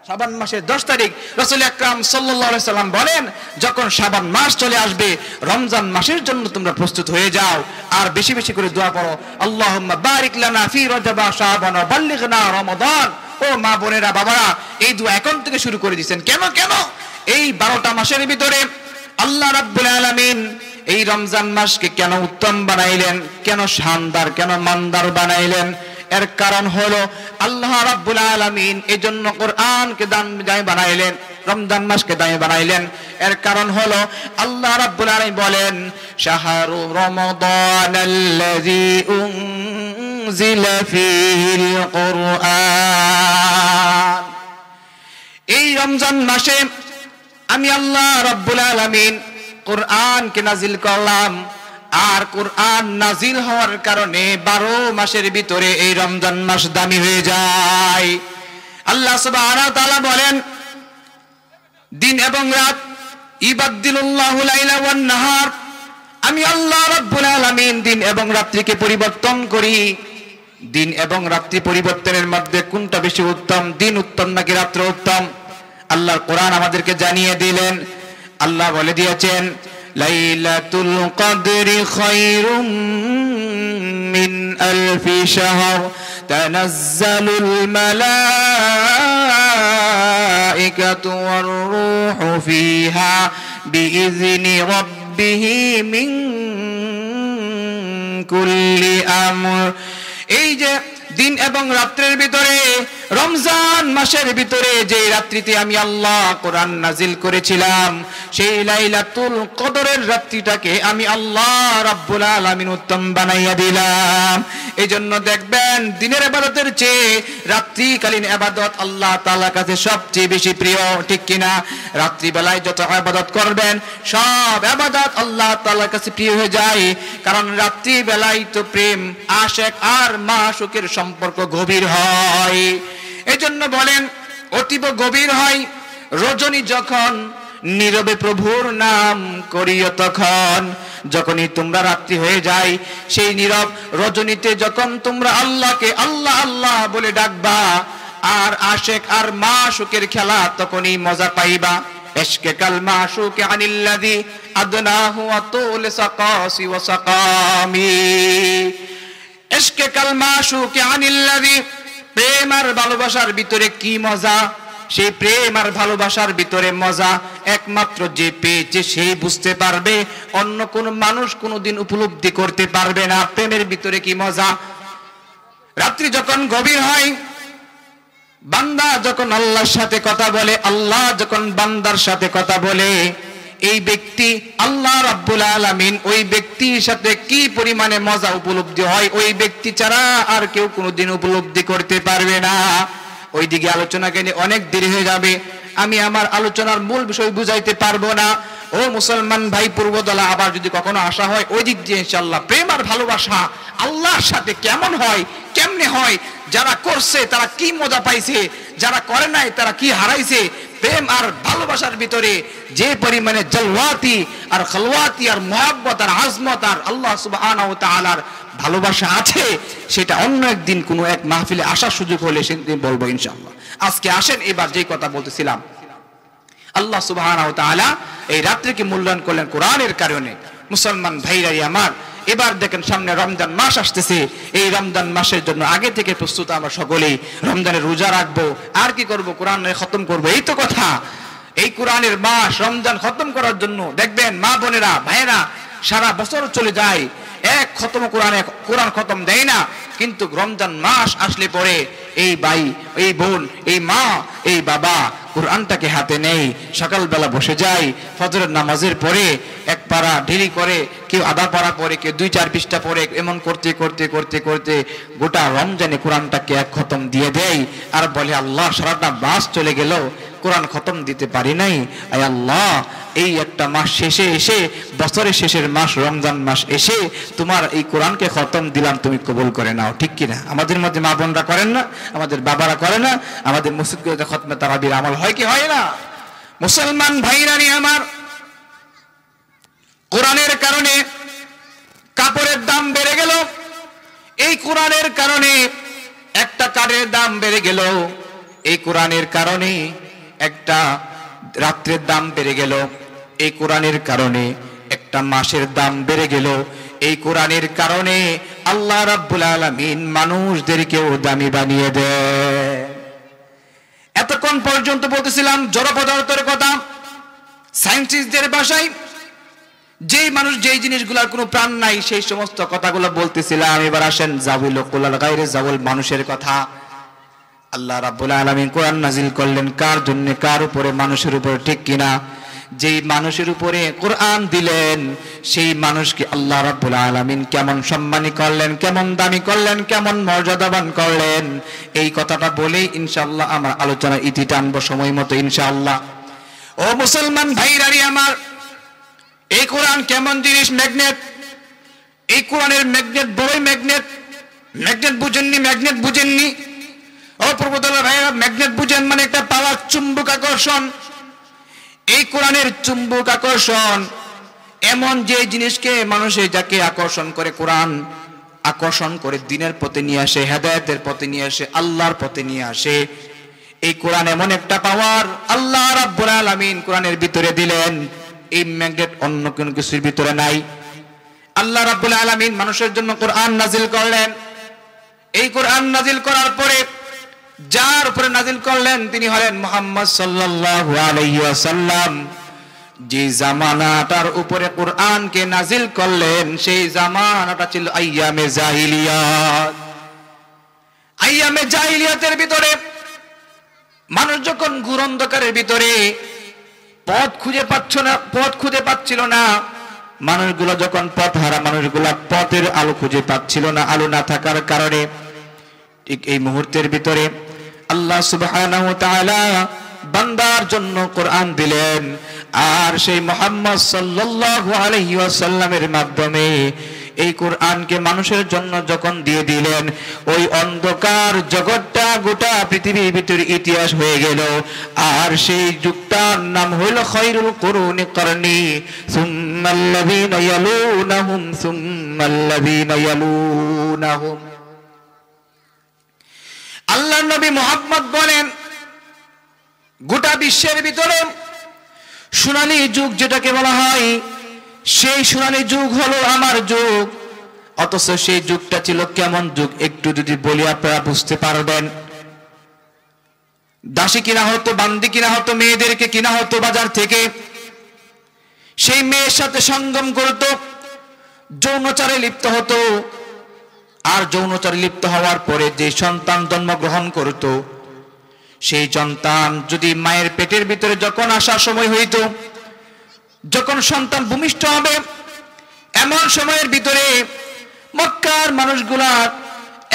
শাবান মাসের 10 তারিখ। রাসূল আকরাম সাল্লাল্লাহু আলাইহি সাল্লাম বলেন, যখন শাবান মাস চলে আসবে রমজান মাসের জন্য তোমরা প্রস্তুত হয়ে যাও আর বেশি বেশি করে দোয়া করো, আল্লাহুম্মা বারিক লানা ফি রজব ওয়া শাবান ওয়া বাল্লিগনা রমাদান। ও মা বোনেরা, বাবারা, এই দোয়া এখন থেকে শুরু করে দিয়েছেন। কেন? এই 12টা মাসের ভিতরে আল্লাহ রাব্বুল আলামিন এই রমজান মাসকে কেন উত্তম বানাইলেন, কেন শানদার, কেন মানদার বানাইলেন? এর কারণ হলো আল্লাহ রাব্বুল আলামিন এই জন্য কোরআনকে দামি বানাইলেন, রমজান মাসকে দামি বানাইলেন। এর কারণ হলো আল্লাহ রাব্বুল আলামিন বলেন, শাহরু রমাদানাল্লাযী উনজিলা ফীহিল কুরআন। এই রমজান মাসে আমি আল্লাহ রাব্বুল আলামিন কোরআনকে নাজিল করলাম। আর কোরআন নাজিল হওয়ার কারণে 12 মাসের ভিতরে এই রমজান মাস দামি হয়ে যায়। আল্লাহ সুবহানাহু ওয়া তাআলা বলেন, দিন এবং রাত, ইবাদদিলুল্লাহু লাইলা ওয়ান নাহার, আমি আল্লাহ রাব্বুল আলামিন দিন এবং রাত্রিকে পরিবর্তন করি। দিন এবং রাত্রি পরিবর্তনের মধ্যে কোনটা বেশি উত্তম? দিন উত্তম নাকি রাত্র উত্তম? আল্লাহর কোরআন আমাদেরকে জানিয়ে দিলেন। আল্লাহ বলে দিয়েছেন, লাইলাতুল কদরি খায়রুম মিন আলফি শাহর তানাজ্জালুল মালাইকাতু ওয়ার রূহু ফিহা বিইذনি রাব্বিহি মিন কুল্লি আমর। এই যে দিন এবং রাত্রের ভিতরে রমজান মাসের ভিতরে যে রাত্রিতে আমি আল্লাহ কোরআন নাজিল করেছিলাম সেই লাইলাতুল কদরের রাত্রিটাকে আমি আল্লাহ রাব্বুল আলামিন উত্তম বানাইয়া দিলাম। এজন্য দেখবেন দিনের ইবাদতের চেয়ে রাত্রিকালীন ইবাদত আল্লাহ তাআলার কাছে সবচেয়ে বেশি প্রিয়, ঠিক কিনা? রাত্রি বেলায় যত ইবাদত করবেন সব ইবাদত আল্লাহ তাআলার কাছে প্রিয় হয়ে যায়, কারণ রাত্রি বেলায় তো প্রেম আশিক আর মাশুকের সম্পর্ক গভীর হয়। এজন্য বলেন অতীব গভীর হয় রজনী যখন নীরবে প্রভুর নাম করিও তখন। যখনই তোমরা রাত্রি হয়ে যায় সেই নীরব রজনীতে যখন তোমরা আল্লাহকে আল্লাহ আল্লাহ বলে ডাকবা আর আশিক আর মাশুকের খেলা তখনই মজা পাইবা। ইশকে কাল মাশুক আনিল্লাযী আদনাহু আতুল সাকাসি ওয়া সাকামি। ইশকে কাল মাশুক আনিল্লাযী, প্রেম আর ভালোবাসার ভিতরে কি মজা! সেই প্রেম আর ভালোবাসার ভিতরে মজা একমাত্র যে পেয়েছে সেই বুঝতে পারবে, অন্য কোন মানুষ কোনোদিন উপলব্ধি করতে পারবে না প্রেমের ভিতরে কি মজা। রাত্রি যখন গভীর হয়, বান্দা যখন আল্লাহর সাথে কথা বলে, আল্লাহ যখন বান্দার সাথে কথা বলে, এই ব্যক্তি আল্লাহ রাব্বুল আলামিন ওই ব্যক্তির সাথে কি পরিমাণে মজা উপলব্ধি হয় ওই ব্যক্তি ছাড়া আর কেউ কোনোদিন উপলব্ধি করতে পারবে না। ওইদিকে আলোচনা গেলে অনেক দেরি হয়ে যাবে, আমি আমার আলোচনার মূল বিষয় বুঝাইতে পারবো না। ও মুসলমান ভাই পূর্বদলা, আবার যদি কখনো আসা হয় ওই দিক দিয়ে ইনশাআল্লাহ প্রেম আর ভালোবাসা আল্লাহর সাথে কেমন হয়, কেমনে হয়, যারা করছে তারা কি মজা পাইছে, যারা করে নাই তারা কি হারাইছে। প্রেম আর ভালোবাসার ভিতরে যে পরিমাণে জলওয়াতি আর খলওয়াতি আর মুহাব্বত আর আজমত আর আল্লাহ সুবহানাহু ওয়া তাআলার ভালোবাসা আছে, সেটা অন্য একদিন কোনো এক মাহফিলে আসার সুযোগ হলে সেদিন বলবো ইনশাআল্লাহ। আজকে আসেন এবার যে কথা বলতেছিলাম, আল্লাহ সুবহানাহু ওয়া তাআলা এই রাত্রিকে মূল্যায়ন করলেন কোরআনের কারণে। মুসলমান ভাইরাই আমার, এবার দেখেন সামনে রমজান মাস আসতেছে, এই রমজান মাসের জন্য আগে থেকে প্রস্তুত আমরা সকলেই। রমজানের রোজা রাখবো, আর কি করব, কোরআনের খতম করব, এই তো কথা। এই কোরআনের মাস রমজান খতম করার জন্য দেখবেন মা বোনেরা ভাইয়েরা সারা বছর চলে যায়, এক খতম কোরআন খতম দেয় না, কিন্তু রমজান মাস আসলে পরে এই ভাই এই বোন এই মা এই বাবা কোরআনটাকে হাতে নেই, সকালবেলা বসে যায়, ফজরের নামাজের পরে এক পারা দেরি করে, কেউ আধা পারা পরে, কেউ 2-4 পৃষ্ঠা পরে, এমন করতে করতে করতে করতে গোটা রমজানে কোরআনটাকে এক খতম দিয়ে দেয় আর বলে আল্লাহ সারাটা মাস চলে গেল কোরআন খতম দিতে পারি নাই। আয় আল্লাহ, এই একটা মাস শেষে এসে, বছরের শেষের মাস রমজান মাস এসে তোমার এই কোরআনকে খতম দিলাম, তুমি কবুল করে নাও, ঠিক কিনা? আমাদের মধ্যে মা বোনরা করেন না, আমাদের বাবারা করে না, আমাদের মসজিদগুলোতে খতমে তারাবির আমল হয় কি হয় না? মুসলমান ভাইরানি আমার, কোরআনের কারণে কাপড়ের দাম বেড়ে গেল, এই কোরআনের কারণে একটা কাঠের দাম বেড়ে গেল, এই কোরআনের কারণে একটা রাত্রের দাম বেড়ে গেল, এই কোরআনের কারণে একটা মাসের দাম বেড়ে গেল, এই কোরআনের কারণে আল্লাহ রাব্বুল আলামিন মানুষদেরকেও দামি বানিয়ে দেয়। এতক্ষণ পর্যন্ত বলতেছিলাম জড় পদার্থের কথা, সায়েন্টিস্টদের ভাষায় যেই মানুষ যেই জিনিসগুলোর কোনো প্রাণ নাই সেই সমস্ত কথাগুলো বলতেছিলাম। এবার আসেন জাবুল কুল্লাল গায়রে জাবুল মানুষের কথা। আল্লাহ রাব্বুল আলামিন কোরআন নাজিল করলেন কার জন্য? কার উপরে? মানুষের উপরে, ঠিক কিনা? যেই মানুষের উপরে কোরআন দিলেন সেই মানুষকে আল্লাহ রাব্বুল আলামিন কেমন সম্মানী করলেন, কেমন দামি করলেন, কেমন মর্যাদাবান করলেন, এই কথাটা বলেই ইনশাআল্লাহ আমার আলোচনার ইতি টানবো সময় মতো ইনশাআল্লাহ। ও মুসলমান ভাইরারি আমার, এই কোরআন কেমন জিনিস? ম্যাগনেট। এই কোরআনের ম্যাগনেট বড়ই ম্যাগনেট। ম্যাগনেট বুঝেননি? ম্যাগনেট বুঝেননি? ও পূর্বদলা ভাইরা, ম্যাগনেট বুঝেন মানে একটা পাওয়ার, চুম্বক আকর্ষণ। এই কোরআনের চুম্বক আকর্ষণ এমন যে জিনিসকে মানুষে যাকে আকর্ষণ করে, কোরআন আকর্ষণ করে দিনের পথে নিয়ে আসে, হেদায়েতের পথে নিয়ে আসে, আল্লাহর পথে নিয়ে আসে। এই কোরআন এমন একটা পাওয়ার আল্লাহ রাব্বুল আলামিন কোরআনের ভিতরে দিলেন, এই ম্যাগনেট অন্য কোনো কিছুর ভিতরে নাই। আল্লাহ রাব্বুল আলামিন মানুষের জন্য কোরআন নাজিল করলেন। এই কোরআন নাজিল করার পরে যার উপরে নাজিল করলেন তিনি হলেন মুহাম্মদ সাল্লাল্লাহু আলাইহি ওয়াসাল্লাম। যে জামানাটার উপরে কোরআনকে নাজিল করলেন সেই জামানাটা ছিল আইয়ামে জাহিলিয়াত। আইয়ামে জাহিলিয়াতের ভিতরে মানুষ যখন ঘোর অন্ধকারের ভিতরে পথ খুঁজে পাচ্ছিল না, মানুষগুলো যখন পথ হারা, মানুষগুলা পথের আলো খুঁজে পাচ্ছিল না, আলো না থাকার কারণে ঠিক এই মুহূর্তের ভিতরে আল্লাহ সুবহানাহু ওয়া তাআলা বান্দার জন্য কোরআন দিলেন। আর সেই মুহাম্মদ সাল্লাল্লাহু আলাইহি ওয়াসাল্লামের মাধ্যমে এই কোরআনকে মানুষের জন্য যখন দিয়ে দিলেন, ওই অন্ধকার জগৎটা গোটা পৃথিবীর ভিতরে ইতিহাস হয়ে গেল। আর সেই যুগটার নাম হইল খায়রুল কুরুনি করনি, সুম্মাল্লাযীনা ইয়ালুনাহুম সুম্মাল্লাযীনা ইয়ালুনাহুম। আল্লাহর নবী মুহাম্মদ বলেন, গোটা বিশ্বের ভিতরে সোনালী যুগ যেটাকে বলা হয়, সেই সোনালী যুগ হলো আমার যুগ। অথচ সেই যুগটা ছিল কেমন যুগ একটু যদি বলি আপনারা বুঝতে পারবেন। দাসী কিনা হতো, বান্দি কিনা হতো, মেয়েদেরকে কিনা হতো বাজার থেকে, সেই মেয়ের সাথে সঙ্গম করত, যৌনচারে লিপ্ত হতো। আর যৌনচারে লিপ্ত হওয়ার পরে যে সন্তান জন্মগ্রহণ করত, সেই সন্তান যদি মায়ের পেটের ভিতরে যখন আসার সময় হইত, যখন সন্তান ভূমিষ্ঠ হবে, এমন সময়ের ভিতরে মক্কার মানুষগুলা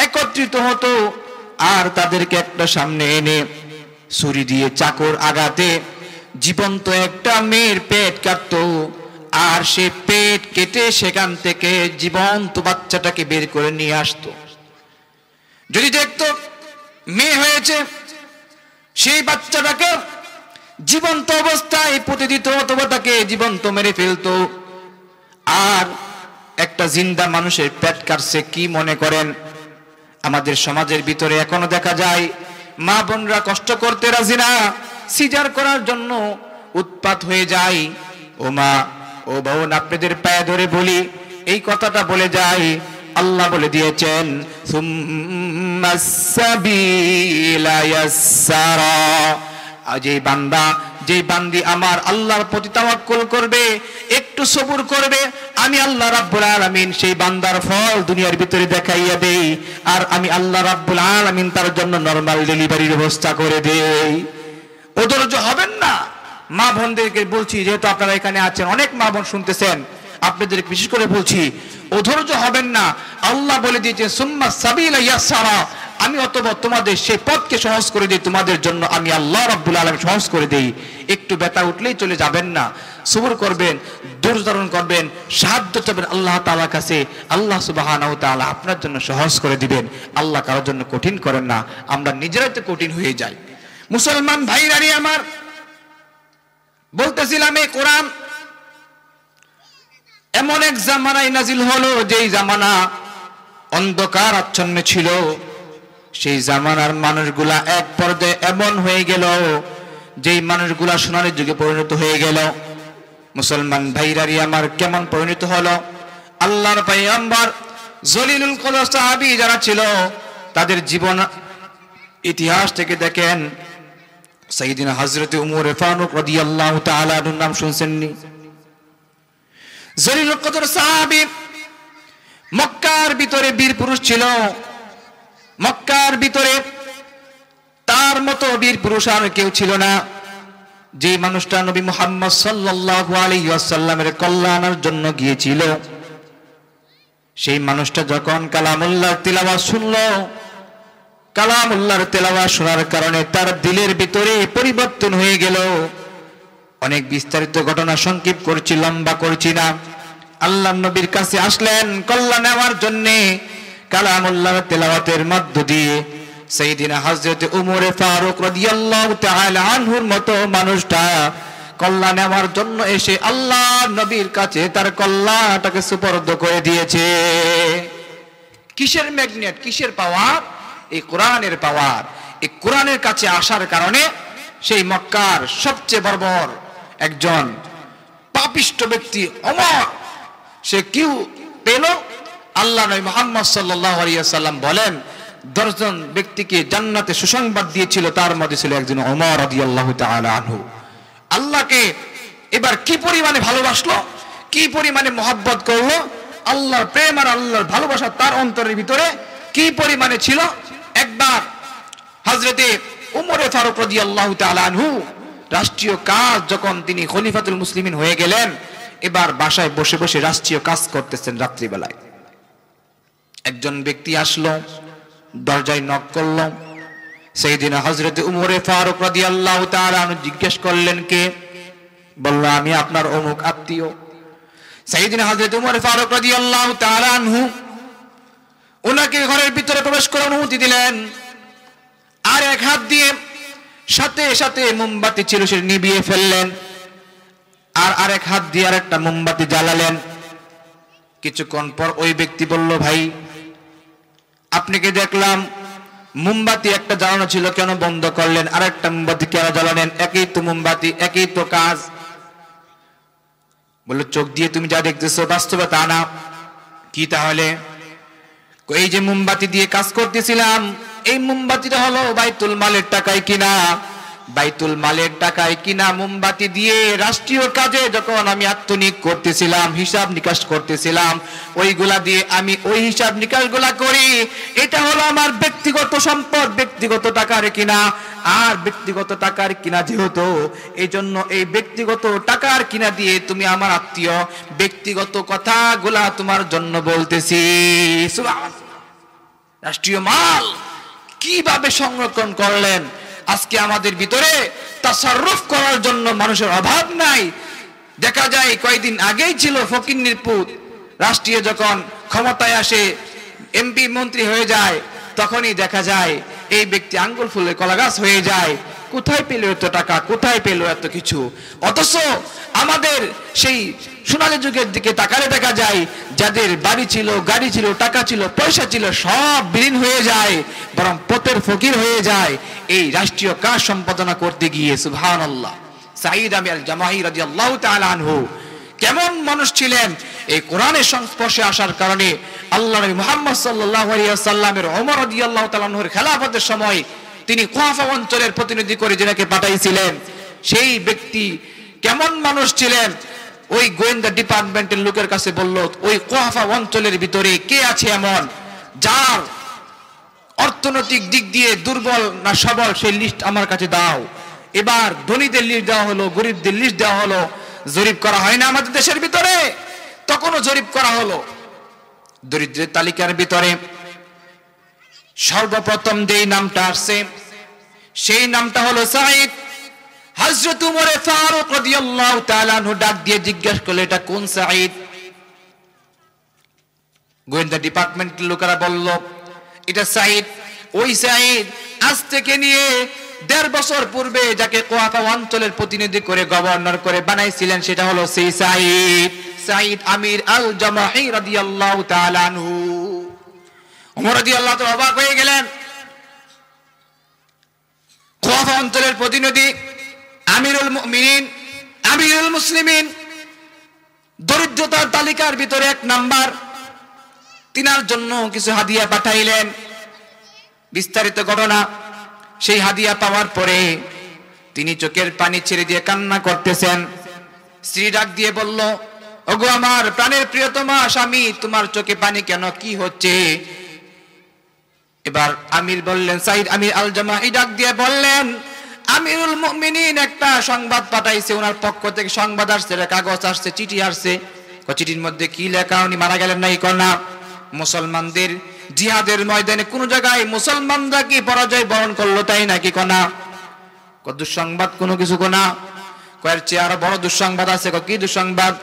একত্রিত হতো আর তাদেরকে একটা সামনে এনে ছুরি দিয়ে চাকর আঘাতে জীবন্ত একটা মেয়ের পেট কাটত। আর সে পেট কেটে সেখান থেকে জীবন্ত বাচ্চাটাকে বের করে নিয়ে আসতো। যদি দেখতো মেয়ে হয়েছে, সেই বাচ্চাটাকে জীবন্ত অবস্থায় পুঁতে দিত অথবা তাকে জীবন্ত মেরে ফেলতো। আর একটা জিন্দা মানুষের পেট কাটছে, কি মনে করেন? আমাদের সমাজের ভিতরে এখনো দেখা যায় মা বোনরা কষ্ট করতে রাজি না, সিজার করার জন্য উৎপাত হয়ে যায়। ও মা, ও বোন, আপনাদের পায়ে ধরে বলি, এই কথাটা বলে যায়। আল্লাহ বলে দিয়েছেন, সুম্মাস সাবিলা ইয়াসসারা। যে বান্দা, যে বান্দি আমার আল্লাহর প্রতি তাওয়াক্কুল করবে, একটু সবুর করবে, আমি আল্লাহ রাব্বুল আলামিন সেই বান্দার ফল দুনিয়ার ভিতরে দেখাইয়া দেই। আর আমি আল্লাহ রাব্বুল আলামিন তার জন্য নরমাল ডেলিভারির ব্যবস্থা করে দেই। অধৈর্য হবেন না। মা বোনদেরকে বলছি, যেহেতু আপনারা এখানে আছেন, অনেক মা বোন শুনতেছেন, আপনাদের বিশেষ করে বলছি, অধৈর্য হবেন না। আল্লাহ বলে দিয়েছেন, সুম্মাস সাবিলা ইয়াসসারা, আমি অতঃপর তোমাদের সেই পথকে সহজ করে দিই, তোমাদের জন্য আমি আল্লাহ রাব্বুল আলামিন সহজ করে দেই। একটু ব্যথা উঠলেই চলে যাবেন না, সবর করবেন, ধৈর্য ধারণ করবেন, সাহায্য চাইবেন আল্লাহ তাআলার কাছে। আল্লাহ সুবহানাহু ওয়া তাআলা আপনার জন্য সহজ করে দিবেন। আল্লাহ কারোর জন্য কঠিন করেন না, আমরা নিজেরাই তো কঠিন হয়ে যাই। মুসলমান ভাইরা আমার, বলতেছিলাম এই কোরআন এমন এক জামানায় নাজিল হলো, যেই জামানা অন্ধকার আচ্ছন্ন ছিল। সেই জামানার মানুষগুলা এক পর্যায়ে এমন হয়ে গেল, যেই মানুষগুলা সোনালী যুগে পরিণত হয়ে গেল। মুসলমান ভাইরারি আমার, কেমন পরিণত হলো? আল্লাহর পয়গম্বর জলিলুল কদর সাহাবী যারা ছিল, তাদের জীবন ইতিহাস থেকে দেখেন। সাইয়েদিনা হযরত উমর ফারুক রাদিয়াল্লাহু তাআলা এর নাম শুনছেননি? জলিলুল কদর সাহাবী, মক্কার ভিতরে বীর পুরুষ ছিল। মক্কার ভিতরে তার মতো বীর পুরুষ আর কেউ ছিল না। যে মানুষটা নবী মুহাম্মদ সাল্লাল্লাহু আলাইহি ওয়াসাল্লামের কল্যাণের জন্য গিয়েছিল, সেই মানুষটা যখন কালামুল্লাহর তিলাওয়াত শুনলো, কালামুল্লাহর তেলাওয়াত শোনার কারণে তার দিলের ভিতরে পরিবর্তন হয়ে গেল। অনেক বিস্তারিত ঘটনা সংক্ষেপ করছি, লম্বা করছি না। আল্লাহর নবীর কাছে আসলেন কল্যাণ নেওয়ার জন্য। কালামুল্লাহর তেলাওয়াতের মধ্য দিয়ে সাইয়েদিনা হযরত উমর ফারুক রাদিয়াল্লাহু তাআলা আনহুর মতো মানুষটা কল্যাণ নেওয়ার জন্য এসে আল্লাহর নবীর কাছে তার কল্যাণটাকে সুপর্দ করে দিয়েছে। কিসের ম্যাগনেট, কিসের পাওয়ার? এই কোরআনের পাওয়ার। এই কোরআনের কাছে আসার কারণে সেই মক্কার সবচেয়ে বর্বর একজন পাপিষ্ট ব্যক্তি ওমর, সে কি পেল? আল্লাহ নবী মুহাম্মদ সাল্লাল্লাহু আলাইহি ওয়াসাল্লাম বলেন, 10 জন ব্যক্তিকে জান্নাতে সুসংবাদ দিয়েছিল, তার মধ্যে ছিল একজন ওমর রাদিয়াল্লাহু তাআলা আনহু। আল্লাহকে এবার কি পরিমাণে ভালোবাসলো, কি পরিমাণে মহব্বত করলো, আল্লাহর প্রেম আর আল্লাহর ভালোবাসা তার অন্তরের ভিতরে কি পরিমাণে ছিল। একবার হযরতে উমর ফারুক রাদিয়াল্লাহু তাআলা আনহু রাষ্ট্রীয় কাজ যখন তিনি খলিফাতুল মুসলিমিন হয়ে গেলেন, এবার বাসায় বসে বসে রাষ্ট্রীয় কাজ করতেছেন। রাত্রিবেলায় একজন ব্যক্তি আসলো, দরজায় নক করলো। সাইয়েদিনা হযরতে উমর ফারুক রাদিয়াল্লাহু তাআলা আনহু জিজ্ঞেস করলেন, কে? বলল, আমি আপনার অমুক আত্মীয়। সাইয়েদিনা হযরতে উমর ফারুক রাদিয়াল্লাহু তাআলা আনহু ওনাকে ঘরের ভিতরে প্রবেশ করার অনুমতি দিলেন। আর এক হাত দিয়ে সাথে সাথে মোমবাতি ছিল সে নিভিয়ে ফেললেন, আর আরেক হাত দিয়ে আরেকটা মোমবাতি জ্বালালেন। কিছুক্ষণ পর ওই ব্যক্তি বলল, ভাই আপনাকে দেখলাম মোমবাতি একটা জ্বালানো ছিল, কেন বন্ধ করলেন? আরেকটা মোমবাতি কেন জ্বালালেন? একই তো মোমবাতি, একই তো কাজ। বলল, চোখ দিয়ে তুমি যা দেখতেছো বাস্তবে তা না। কি তাহলে? এই যে মোমবাতি দিয়ে কাজ করতেছিলাম, এই মোমবাতিটা হলো বাইতুল মালের টাকায় কিনা। বাইতুল মালের টাকায় কিনা মোমবাতি দিয়ে রাষ্ট্রীয় কাজে যখন আমি আত্মনিয়োগ করতেছিলাম, হিসাব নিকাশ করতেছিলাম, ওইগুলা দিয়ে আমি ওই হিসাব নিকাশগুলা করি। এটা হলো আমার ব্যক্তিগত সম্পদ, ব্যক্তিগত টাকার কিনা। আর ব্যক্তিগত টাকার কিনা যেহেতু, এই জন্য এই ব্যক্তিগত টাকার কিনা দিয়ে তুমি আমার আত্মীয়, ব্যক্তিগত কথাগুলা তোমার জন্য বলতেছি। রাষ্ট্রীয় মাল কিভাবে সংরক্ষণ করলেন! আজকে আমাদের ভিতরে তাসাররুফ করার জন্য মানুষের অভাব নাই। দেখা যায় কয়েকদিন আগেই ছিল ফকিন্নির পুত, রাষ্ট্রীয় যখন ক্ষমতায় আসে, এমপি মন্ত্রী হয়ে যায়, তখনই দেখা যায় এই ব্যক্তি আঙ্গুল ফুলে কলা গাছ হয়ে যায়। কোথায় পেল এত টাকা, কোথায় পেল এত কিছু? অথচ আমাদের সেই সোনালী যুগের দিকে তাকালে দেখা যায় যাদের বাড়ি ছিল, গাড়ি ছিল, টাকা ছিল, পয়সা ছিল, সব বিলীন হয়ে যায়, বরং পথের ফকির হয়ে যায় এই রাষ্ট্রীয় কাজ সম্পাদনা করতে গিয়ে। সুবহানাল্লাহ। সাঈদ আল জামাহি রাদিয়াল্লাহু তাআলা আনহু কেমন মানুষ ছিলেন! এই কোরআনের সংস্পর্শে আসার কারণে আল্লাহ নবী মুহাম্মদ সাল্লাল্লাহু আলাইহি ওয়াসাল্লামের ওমর রাদিয়াল্লাহু তাআলা আনহুর খেলাফতের সময় তিনি কুফা অঞ্চলের প্রতিনিধি করে যিনাকে পাঠাইছিলেন, সেই ব্যক্তি কেমন মানুষ ছিলেন! ওই গোয়েন্দা ডিপার্টমেন্টের লোকের কাছে বলল, ওই কুফা অঞ্চলের ভিতরে কে আছে এমন যার অর্থনৈতিক দিক দিয়ে দুর্বল না সবল, সেই লিস্ট আমার কাছে দাও। এবার ধনীদের লিস্ট দেওয়া হলো, গরিবদের লিস্ট দেওয়া হলো। জরিপ করা হয় না আমাদের দেশের ভিতরে? তখনও জরিপ করা হলো। দরিদ্রের তালিকার ভিতরে সর্বপ্রথম যেই নামটা আসছে সেই নামটা হলো সাঈদ। হযরত উমর ফারুক রাদিয়াল্লাহু তাআলা আনহু ডাক দিয়ে জিজ্ঞাসা করলেন, এটা কোন সাঈদ? গোয়েন্দা ডিপার্টমেন্টের লোকেরা বলল, এটা সাঈদ। ওই সাঈদ আজ থেকে নিয়ে 1.5 বছর পূর্বে যাকে কুফা অঞ্চলের প্রতিনিধি করে গভর্নর করে বানাইছিলেন, সেটা হলো সেই সাঈদ, সাঈদ আমির আল জামাহি রাদিয়াল্লাহু তাআলা আনহু। ওমর রাদিয়াল্লাহু তাআলা অবাক হয়ে গেলেন। কুফা অঞ্চলের প্রতিনিধি, আমিরুল মুমিনিন, আমিরুল মুসলিমিন, দরিদ্রতার তালিকার ভিতরে 1 নাম্বার। তিনার জন্য কিছু হাদিয়া পাঠাইলেন। বিস্তারিত ঘটনা। সেই হাদিয়া পাওয়ার পরে তিনি চোখের পানি ছেড়ে দিয়ে কান্না করতেছেন। স্ত্রী ডাক দিয়ে বলল, ওগো আমার প্রাণের প্রিয়তমা স্বামী, তোমার চোখে পানি কেন, কি হচ্ছে? এবার আমির বললেন, সাঈদ আমির আল জামাহি ডাক দিয়ে বললেন, আমিরুল মুমিনিন একটা সংবাদ পাঠাইছে, ওনার পক্ষ থেকে সংবাদ আসছে, কাগজ আসছে, চিঠি আসছে। চিঠির মধ্যে কি লেখা? উনি মারা গেলেন নাই কনা? মুসলমানদের জিহাদের ময়দানে কোন জায়গায় মুসলমানরা কি পরাজয় বরণ করলো তাই নাকি কনা? দুঃসংবাদ কোনো কিছু কোনা? কয়ের চেয়ে আরো বড় দুঃসংবাদ আছে। কি দুঃসংবাদ?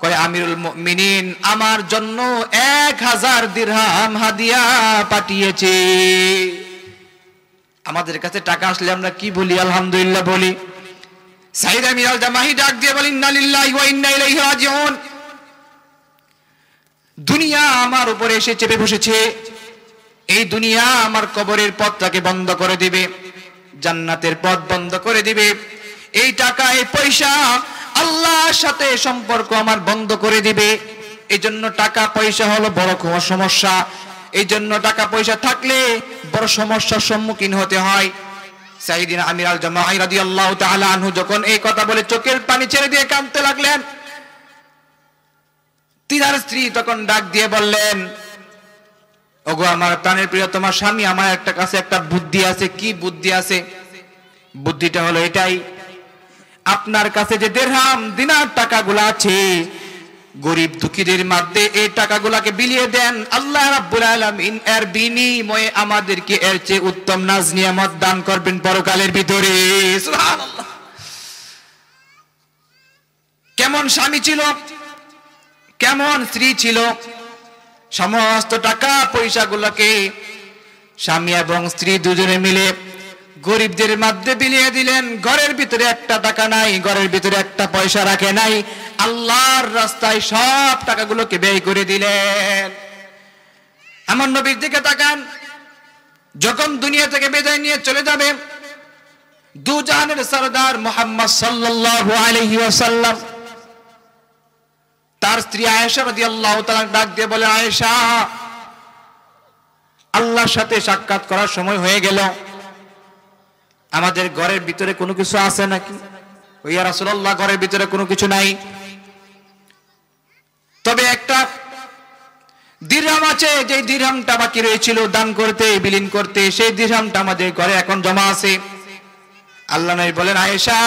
কয় আমিরুল মুমিনিন আমার জন্য 1000 দিরহাম হাদিয়া পাঠিয়েছে। আমাদের কাছে টাকা আসলে আমরা কি বলি? আলহামদুলিল্লাহ বলি। সাঈদ আমির আল জামাহি ডাক দিয়ে বলেন, ইন্না লিল্লাহি ওয়া ইন্না ইলাইহি রাজিউন। দুনিয়া আমার উপরে এসে চেপে বসেছে। এই দুনিয়া আমার কবরের পথটাকে বন্ধ করে দিবে, জান্নাতের পথ বন্ধ করে দিবে। এই টাকা, এই পয়সা আল্লাহর সাথে সম্পর্ক আমার বন্ধ করে দিবে। এই জন্য টাকা পয়সা হলো বড় সমস্যা। এই জন্য টাকা পয়সা থাকলে বড় সমস্যার সম্মুখীন হতে হয়। সাইয়েদিনা আমির আল জামাহি রাদিয়াল্লাহু তাআলা আনহু যখন এই কথা বলে চোখের পানি ছেড়ে দিয়ে কাঁদতে লাগলেন, তিনার স্ত্রী তখন ডাক দিয়ে বললেন, ওগো আমার প্রাণের প্রিয় তোমার স্বামী, আমার একটা কাছে একটা বুদ্ধি আছে। কি বুদ্ধি আছে? বুদ্ধিটা হলো এটাই, আপনার কাছে যে দিরহাম দিনার টাকাগুলো আছে, গরিব দুঃখীদের মধ্যে এই টাকাগুলোকে বিলিয়ে দেন। আল্লাহ রাব্বুল আলামিন এর বিনিময়ে আমাদেরকে এর চেয়ে উত্তম নাজ নিয়ামত দান করবেন পরকালের ভিতরে। সুবহানাল্লাহ। কেমন স্বামী ছিল, কেমন স্ত্রী ছিল, সমস্ত টাকা পয়সাগুলোকে স্বামী এবং স্ত্রী দুজনে মিলে গরিবদের মধ্যে বিলিয়ে দিলেন। ঘরের ভিতরে একটা টাকা নাই, ঘরের ভিতরে একটা পয়সা রাখে নাই, আল্লাহর রাস্তায় সব টাকাগুলোকে ব্যয় করে দিলেন। আমার নবীর দিকে তাকান, যখন দুনিয়া থেকে বিদায় নিয়ে চলে যাবে, দু জাহানের সরদার মুহাম্মদ সাল্লাল্লাহু আলাইহি ওয়াসাল্লাম তার স্ত্রী আয়েশা রাদিয়াল্লাহু তাআলা ডাক দিয়ে বলে, আয়েশা, আল্লাহর সাথে সাক্ষাৎ করার সময় হয়ে গেল, আমাদের ঘরের ভিতরে কোনো কিছু আছে নাকি? ইয়া রাসূলুল্লাহ, ঘরের ভিতরে কোনো কিছু নাই, তবে একটা দিরহাম আছে, যে দিরহামটা বাকি রয়েছিল দান করতে, বিলীন করতে, সেই দিরহামটা আমাদের ঘরে এখন জমা আছে। আল্লাহ নবী বলেন, আয়েশা,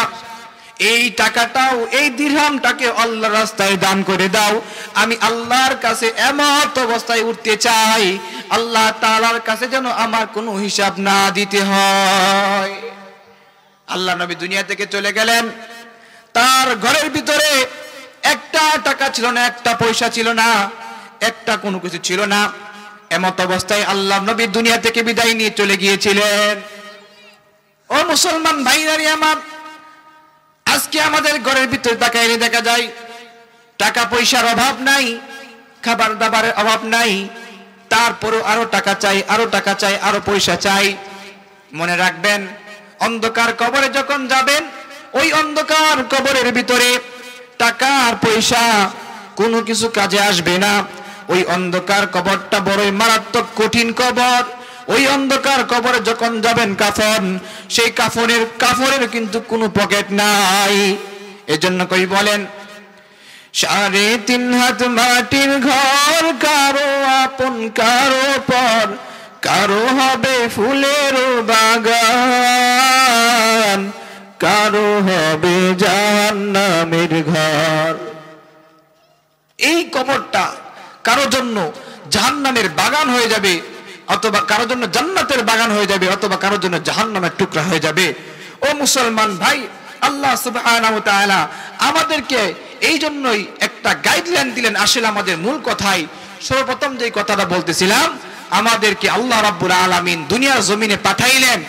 এই টাকাটাও, এই দিরহামটাকে আল্লাহর রাস্তায় দান করে দাও। আমি আল্লাহর কাছে এমন অবস্থায় উঠতে চাই, আল্লাহ তাআলার কাছে যেন আমার কোনো হিসাব না দিতে হয়। আল্লাহ নবী দুনিয়া থেকে চলে গেলেন, তার ঘরের ভিতরে একটা টাকা ছিল না, একটা পয়সা ছিল না, একটা কোনো কিছু ছিল না। এমত অবস্থায় আল্লাহ নবী দুনিয়া থেকে বিদায় নিয়ে চলে গিয়েছিলেন। ও মুসলমান ভাইরা আমার, আজকে আমাদের ঘরের ভিতরে তাকাইলে দেখা যায় টাকা পয়সার অভাব নাই, খাবার দাবারের অভাব নাই, তারপরও আরো টাকা চাই, আরো টাকা চাই, আরো পয়সা চাই। মনে রাখবেন, অন্ধকার কবরে যখন যাবেন, ওই অন্ধকার কবরের ভিতরে টাকা আর পয়সা কোনো কিছু কাজে আসবে না। ওই অন্ধকার কবরটা বড়ই মারাত্মক কঠিন কবর। ওই অন্ধকার কবরে যখন যাবেন, কাফন, সেই কাফনের কিন্তু কোনো পকেট নাই। এজন্য কই বলেন, 3.5 হাত মাটির ঘর, কারো আপন কারো পর, কারো হবে ফুলের বাগান, কারো হবে জাহান্নামের ঘর। এই কবরটা কারো জন্য জাহান্নামের বাগান হয়ে যাবে, অথবা কারোর জন্য জান্নাতের বাগান হয়ে যাবে, অথবা কারোর জন্য জাহান্নামের টুকরা হয়ে যাবে। ও মুসলমান ভাই, আল্লাহ সুবহানাহু ওয়া তাআলা আমাদেরকে এই জন্যই একটা গাইডলাইন দিলেন। আসলে আমাদের মূল কথাই, সর্বপ্রথম যে কথাটা বলতেছিলাম, আমাদেরকে আল্লাহ রাব্বুল আলামিন দুনিয়ার জমিনে পাঠাইলেন।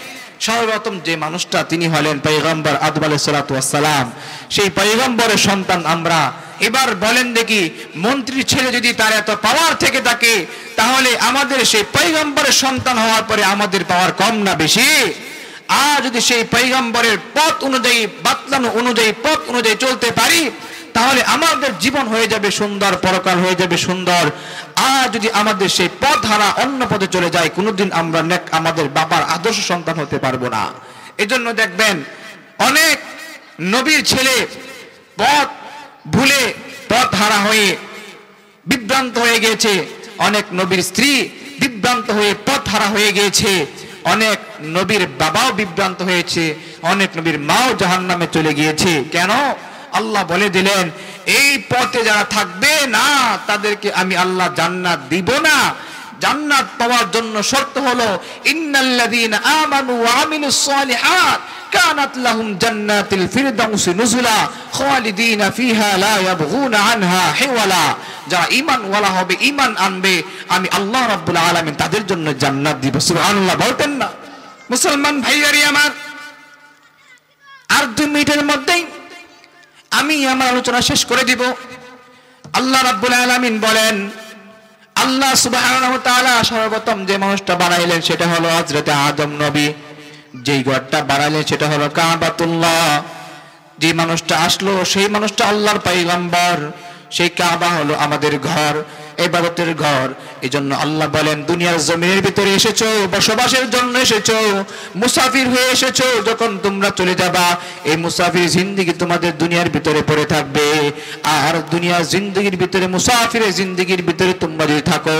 সর্বপ্রথম যে মানুষটা, তিনি হলেন পয়গম্বর আদম আলাইহিস সালাতু ওয়াস সালাম। সেই পয়গম্বরের সন্তান আমরা। এবার বলেন দেখি, মন্ত্রীর ছেলে যদি তার এত পাওয়ার থেকে থাকে, তাহলে আমাদের সেই পয়গম্বরের সন্তান হওয়ার পরে আমাদের পাওয়ার কম না বেশি? আর যদি সেই পয়গম্বরের পথ অনুযায়ী, বাতলানো অনুযায়ী, পথ অনুযায়ী চলতে পারি, তাহলে আমাদের জীবন হয়ে যাবে সুন্দর, পরকাল হয়ে যাবে সুন্দর। আর যদি আমাদের সেই পথ হারা অন্য পথে চলে যায়, কোনোদিন আমরা আমাদের বাবার আদর্শ সন্তান হতে পারবো না। এজন্য দেখবেন, অনেক নবীর ছেলে পথ ভুলে, পথ হারা হয়ে বিভ্রান্ত হয়ে গিয়েছে। অনেক নবীর স্ত্রী বিভ্রান্ত হয়ে পথ হারা হয়ে গিয়েছে। অনেক নবীর বাবাও বিভ্রান্ত হয়েছে, অনেক নবীর মাও জাহান্নামে চলে গিয়েছে। কেন? আল্লাহ বলে দিলেন, এই পথে যারা থাকবে না, তাদেরকে আমি আল্লাহ জান্নাত দিব না। জান্নাত পাওয়ার জন্য শর্ত হলো, ইন্নাল্লাযীনা আমানু ওয়া আমিলুস সালিহাত কানাত লাহুম জান্নাতুল ফিরদাউসি নুজুলা খালিদিনা ফিহা লা ইয়াবগুনা আনহা হিওয়ালা। যারা ঈমানওয়ালা হবে, ঈমান আনবে, আমি আল্লাহ রাব্বুল আলামিন তাদের জন্য জান্নাত দিব। সুবহানাল্লাহ বলতেন না? মুসলমান ভাইয়ারি আমার, আর 2 মিনিটের মধ্যেই আমি আমার আলোচনা শেষ করে দিব। আল্লাহ রাব্বুল আলামিন বলেন, আল্লাহ সুবহানাহু ওয়া তাআলা সর্বপ্রথম যে মানুষটা বানাইলেন সেটা হলো হযরত আদম নবী। যেই ঘরটা বানাইলেন সেটা হলো কাবাতুল্লাহ। যে মানুষটা আসলো সেই মানুষটা আল্লাহর পয়গম্বর। সেই কাবা হলো আমাদের ঘর। ইবাদতের ঘর। এজন্য আল্লাহ বলেন দুনিয়ার জমিনের ভিতরে এসেছো, বসবাসের জন্য এসেছো, মুসাফির হয়ে এসেছো। যখন তোমরা চলে যাবা এই মুসাফির জিন্দেগি তোমাদের দুনিয়ার ভিতরে পড়ে থাকবে। আর দুনিয়ার জিন্দেগির ভিতরে, মুসাফিরের জিন্দেগির ভিতরে তোমরা যদি থাকো,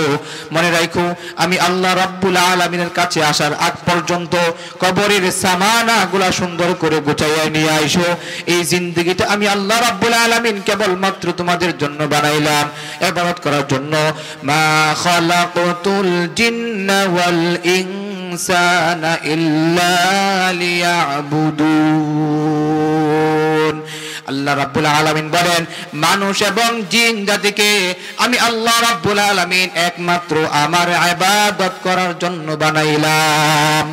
মনে রাখো আমি আল্লাহ রাব্বুল আলামিনের কাছে আসার আগ পর্যন্ত কবরের সামানাগুলা সুন্দর করে গুছাইয়া নিয়ে আইসো। এই জিন্দেগিটা আমি আল্লাহ রাব্বুল আলামিন কেবলমাত্র তোমাদের জন্য বানাইলাম, ইবাদত করার জন্য। মা খালাকতুল জিন্না ওয়াল ইনসানা ইল্লা লিয়াবুদুন। আল্লাহ রাব্বুল আলামিন বলেন মানুষ এবং জিন জাতিকে আমি আল্লাহ রাব্বুল আলামিন একমাত্র আমার ইবাদত করার জন্য বানাইলাম।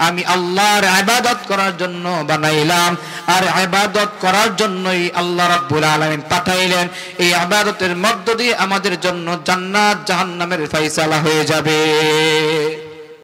আমি আল্লাহর ইবাদত করার জন্য বানাইলাম। আর ইবাদত করার জন্যই আল্লাহ রাব্বুল আলামিন পাঠাইলেন। এই ইবাদতের মধ্য দিয়ে আমাদের জন্য জান্নাত জাহান্নামের ফয়সালা হয়ে যাবে।